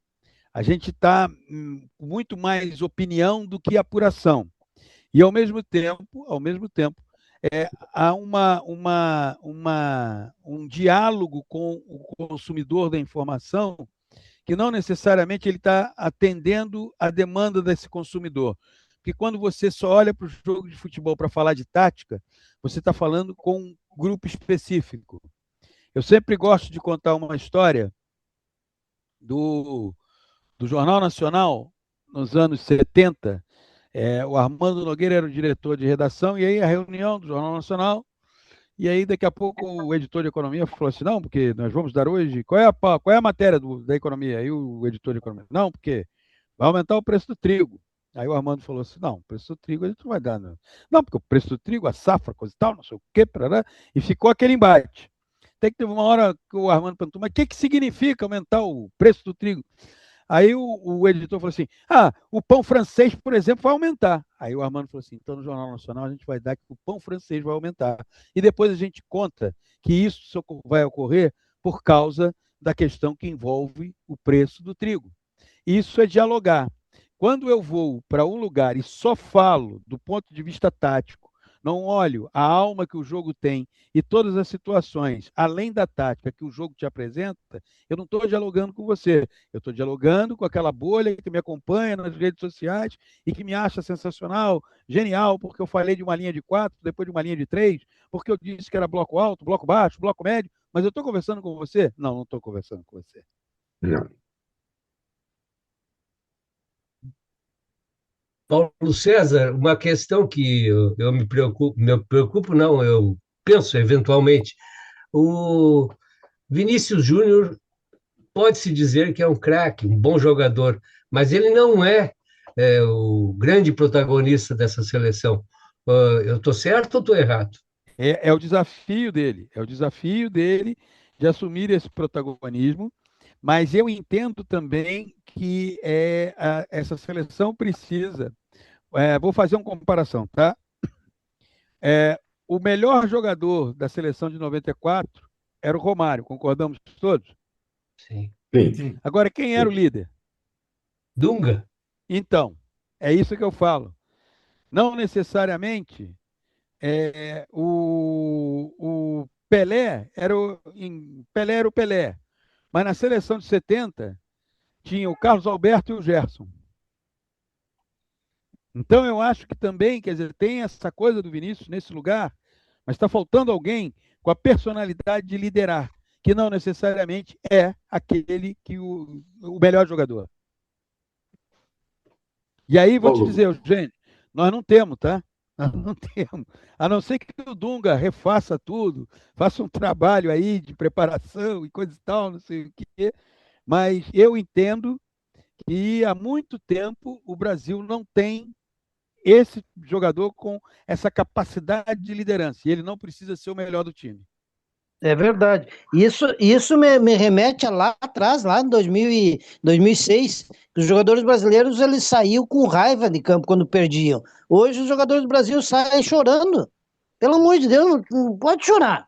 a gente está com muito mais opinião do que apuração. E, ao mesmo tempo há um diálogo com o consumidor da informação que não necessariamente ele está atendendo a demanda desse consumidor. Porque quando você só olha para o jogo de futebol para falar de tática, você está falando com um grupo específico. Eu sempre gosto de contar uma história do, do Jornal Nacional, nos anos 70. O Armando Nogueira era o diretor de redação, e aí a reunião do Jornal Nacional, e aí daqui a pouco o editor de economia falou assim, não, porque nós vamos dar hoje, qual é a matéria da economia? Aí o editor de economia, não, porque vai aumentar o preço do trigo. Aí o Armando falou assim, não, o preço do trigo a gente não vai dar, não. Não, porque o preço do trigo, a safra, coisa e tal, não sei o quê, e ficou aquele embate. Até que teve uma hora que o Armando perguntou, mas o que significa aumentar o preço do trigo? Aí o editor falou assim: o pão francês, por exemplo, vai aumentar. Aí o Armando falou assim: então no Jornal Nacional a gente vai dar que o pão francês vai aumentar. E depois a gente conta que isso só vai ocorrer por causa da questão que envolve o preço do trigo. Isso é dialogar. Quando eu vou para um lugar e só falo do ponto de vista tático, não olho a alma que o jogo tem e todas as situações, além da tática que o jogo te apresenta, eu não estou dialogando com você. Eu estou dialogando com aquela bolha que me acompanha nas redes sociais e que me acha sensacional, genial, porque eu falei de uma linha de 4, depois de uma linha de 3, porque eu disse que era bloco alto, bloco baixo, bloco médio, mas eu estou conversando com você? Não, não estou conversando com você. Não. Paulo César, uma questão que eu me preocupo não, eu penso eventualmente, o Vinícius Júnior pode-se dizer que é um craque, um bom jogador, mas ele não é o grande protagonista dessa seleção. Eu estou certo ou estou errado? É o desafio dele, de assumir esse protagonismo, mas eu entendo também que essa seleção precisa. Vou fazer uma comparação, tá? O melhor jogador da seleção de 94 era o Romário, concordamos todos? Sim. Sim. Agora, quem era o líder? Dunga? Então, é isso que eu falo. Não necessariamente o Pelé era o Pelé, mas na seleção de 70 tinha o Carlos Alberto e o Gerson. Então eu acho que também, quer dizer, tem essa coisa do Vinícius nesse lugar, mas está faltando alguém com a personalidade de liderar, que não necessariamente é aquele que o melhor jogador. E aí vou te Paulo, dizer, Eugênio, nós não temos, tá? Nós não temos. A não ser que o Dunga refaça tudo, faça um trabalho aí de preparação e coisa e tal, não sei o quê. Mas eu entendo que há muito tempo o Brasil não tem esse jogador com essa capacidade de liderança. E ele não precisa ser o melhor do time. É verdade. Isso me remete a lá atrás, lá em 2006, que os jogadores brasileiros eles saíam com raiva de campo quando perdiam. Hoje os jogadores do Brasil saem chorando. Pelo amor de Deus, não pode chorar.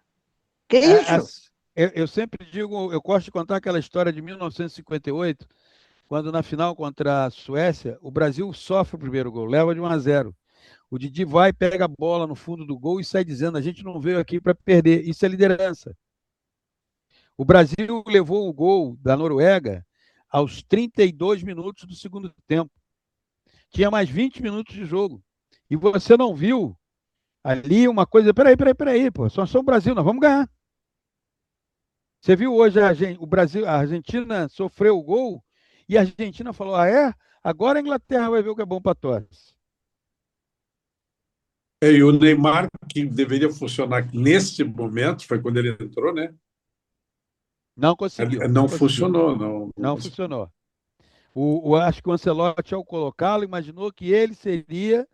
Que isso? Eu sempre digo, eu gosto de contar aquela história de 1958, quando na final contra a Suécia, o Brasil sofre o primeiro gol, leva de 1-0. O Didi vai, pega a bola no fundo do gol e sai dizendo: a gente não veio aqui para perder. Isso é liderança. O Brasil levou o gol da Noruega aos 32 minutos do segundo tempo. Tinha mais 20 minutos de jogo. E você não viu ali uma coisa. Peraí, pô. Só o Brasil, nós vamos ganhar. Você viu hoje o Brasil, a Argentina sofreu o gol e a Argentina falou: agora a Inglaterra vai ver o que é bom para todos. E o Neymar, que deveria funcionar nesse momento, foi quando ele entrou, né? Não conseguiu. Não funcionou. Não funcionou. Acho que o Ancelotti, ao colocá-lo, imaginou que ele seria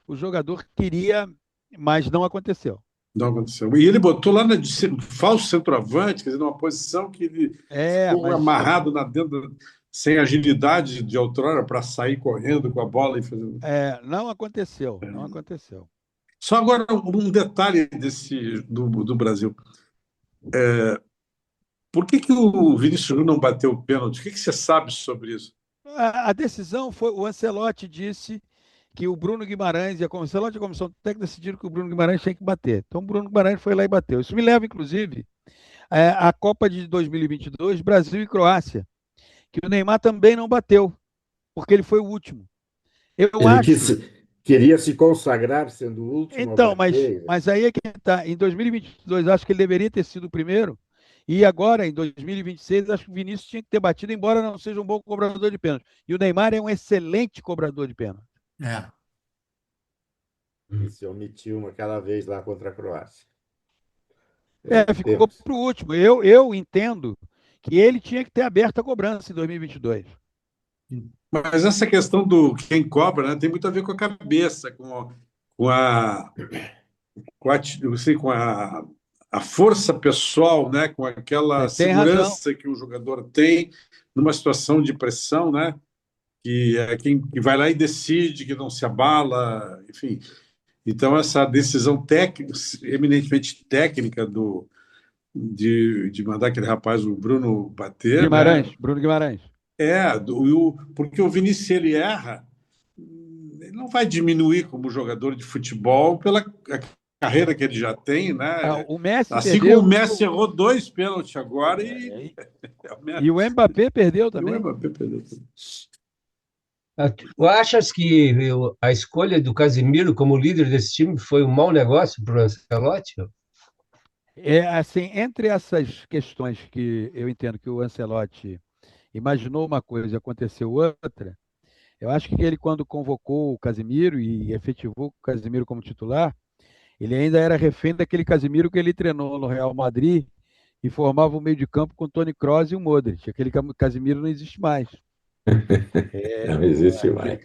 o jogador que queria, mas não aconteceu. Não aconteceu. E ele botou lá de falso centroavante, quer dizer, numa posição que ele ficou amarrado dentro, sem agilidade de outrora para sair correndo com a bola e fazendo. Não aconteceu. Não aconteceu. Só agora um detalhe do Brasil. Por que o Vinícius Júnior não bateu o pênalti? O que você sabe sobre isso? A decisão foi, o Ancelotti disse que o Bruno Guimarães e a Ancelotti e a comissão técnica decidiram que o Bruno Guimarães tinha que bater. Então o Bruno Guimarães foi lá e bateu. Isso me leva, inclusive, à Copa de 2022, Brasil e Croácia, que o Neymar também não bateu, porque ele foi o último. Queria se consagrar sendo o último. Então, mas aí é que está. Em 2022, acho que ele deveria ter sido o primeiro. E agora, em 2026, acho que o Vinícius tinha que ter batido, embora não seja um bom cobrador de pênalti. E o Neymar é um excelente cobrador de pênalti. E se omitiu aquela vez lá contra a Croácia. Ficou para o último. Eu entendo que ele tinha que ter aberto a cobrança em 2022. Mas essa questão do quem cobra, né, tem muito a ver com a cabeça, com a força pessoal, né, com aquela segurança que o jogador tem numa situação de pressão, né? Que é quem que vai lá e decide, que não se abala, enfim. Então, essa decisão técnica, eminentemente técnica de mandar aquele rapaz, o Bruno, bater, né? Guimarães, Bruno Guimarães. Porque o Vinícius, se ele erra, ele não vai diminuir como jogador de futebol pela carreira que ele já tem, né? O Messi Assim como o perdeu. Messi errou 2 pênaltis agora E o Mbappé perdeu e o também. Mbappé perdeu também. Tu achas que a escolha do Casemiro como líder desse time foi um mau negócio para o Ancelotti? Assim, entre essas questões que eu entendo que o Ancelotti imaginou uma coisa e aconteceu outra, eu acho que ele, quando convocou o Casemiro e efetivou o Casemiro como titular, ele ainda era refém daquele Casemiro que ele treinou no Real Madrid e formava o meio de campo com o Toni Kroos e o Modric. Aquele Casemiro não existe mais. Não existe Aquele, mais.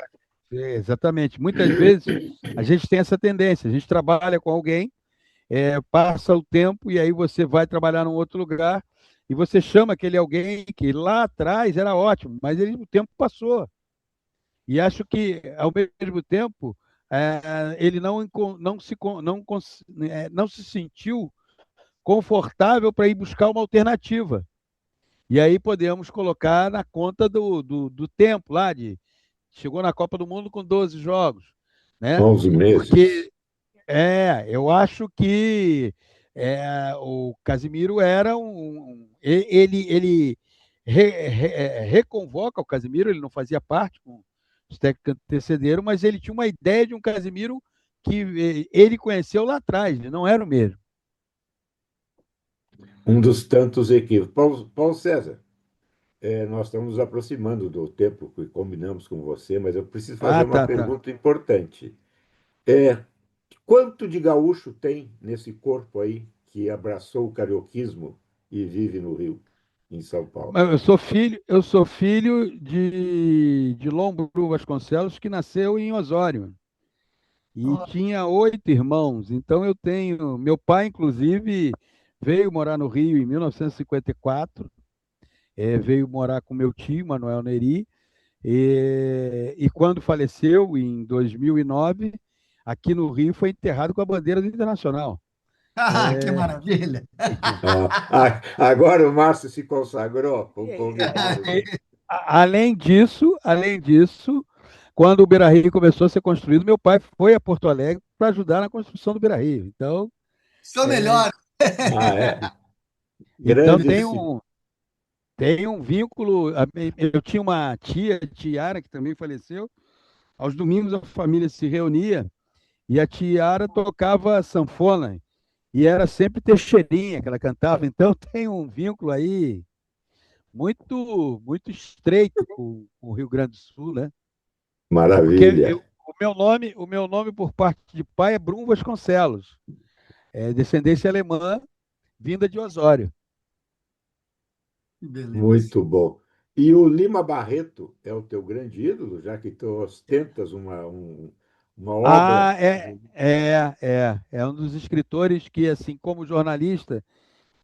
exatamente. Muitas vezes a gente tem essa tendência, a gente trabalha com alguém, passa o tempo e aí você vai trabalhar num outro lugar e você chama aquele alguém que lá atrás era ótimo, mas o tempo passou. E acho que, ao mesmo tempo, ele não se sentiu confortável para ir buscar uma alternativa. E aí podemos colocar na conta do tempo lá, chegou na Copa do Mundo com 12 jogos, né? 11 meses. Porque eu acho que o Casimiro era ele reconvoca o Casimiro, ele não fazia parte com os técnicos que antecederam, mas ele tinha uma ideia de um Casimiro que ele conheceu lá atrás, ele não era o mesmo. Um dos tantos equívocos. Paulo César, nós estamos nos aproximando do tempo que combinamos com você, mas eu preciso fazer Ah, uma tá. pergunta importante. É, Quanto de gaúcho tem nesse corpo aí que abraçou o carioquismo e vive no Rio, em São Paulo? Eu sou filho de Lombru Vasconcelos, que nasceu em Osório. E tinha 8 irmãos. Então eu tenho. Meu pai, inclusive, veio morar no Rio em 1954. Veio morar com meu tio, Manuel Neri. E quando faleceu, em 2009, aqui no Rio, foi enterrado com a bandeira do Internacional. Que maravilha! Agora o Márcio se consagrou como convidado. Além disso, quando o Beira-Rio começou a ser construído, meu pai foi a Porto Alegre para ajudar na construção do Beira-Rio. Então, Sou melhor. É. então Grande. tem um vínculo. Eu tinha uma tia, Tiara, que também faleceu. Aos domingos a família se reunia e a Tiara tocava sanfona. E era sempre Teixeirinha que ela cantava. Então tem um vínculo aí muito, muito estreito com o Rio Grande do Sul, né? Porque Maravilha. o meu nome por parte de pai é Brum Vasconcelos, descendência alemã, vinda de Osório. Que beleza. Muito bom. E o Lima Barreto é o teu grande ídolo, já que tu ostentas uma obra. É um dos escritores que, assim, como jornalista,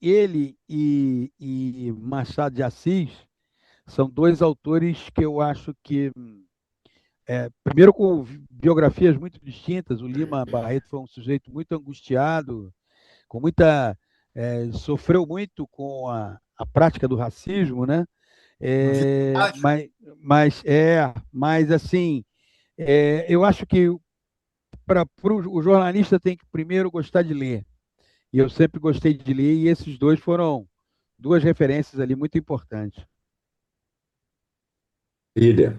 ele e Machado de Assis são dois autores que eu acho que, primeiro, com biografias muito distintas. O Lima Barreto foi um sujeito muito angustiado, com muita, sofreu muito com a prática do racismo, né? É, mas, mas assim, eu acho que o jornalista tem que primeiro gostar de ler. E eu sempre gostei de ler, e esses dois foram duas referências ali muito importantes. Ilha.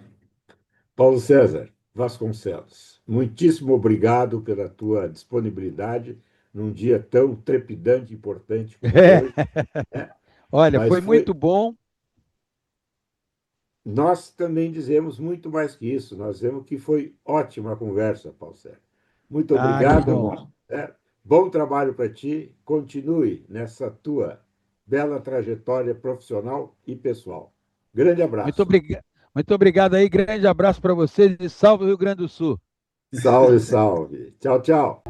Paulo César Vasconcelos, muitíssimo obrigado pela tua disponibilidade num dia tão trepidante e importante como hoje. Né? Olha, Mas foi muito bom. Nós também dizemos muito mais que isso. Nós dizemos que foi ótima a conversa, Paulo César. Muito Que obrigado. bom. Bom trabalho para ti. Continue nessa tua bela trajetória profissional e pessoal. Grande Muito abraço. obrigado. Muito obrigado aí, grande abraço para vocês e salve o Rio Grande do Sul. Salve, salve. Tchau, tchau.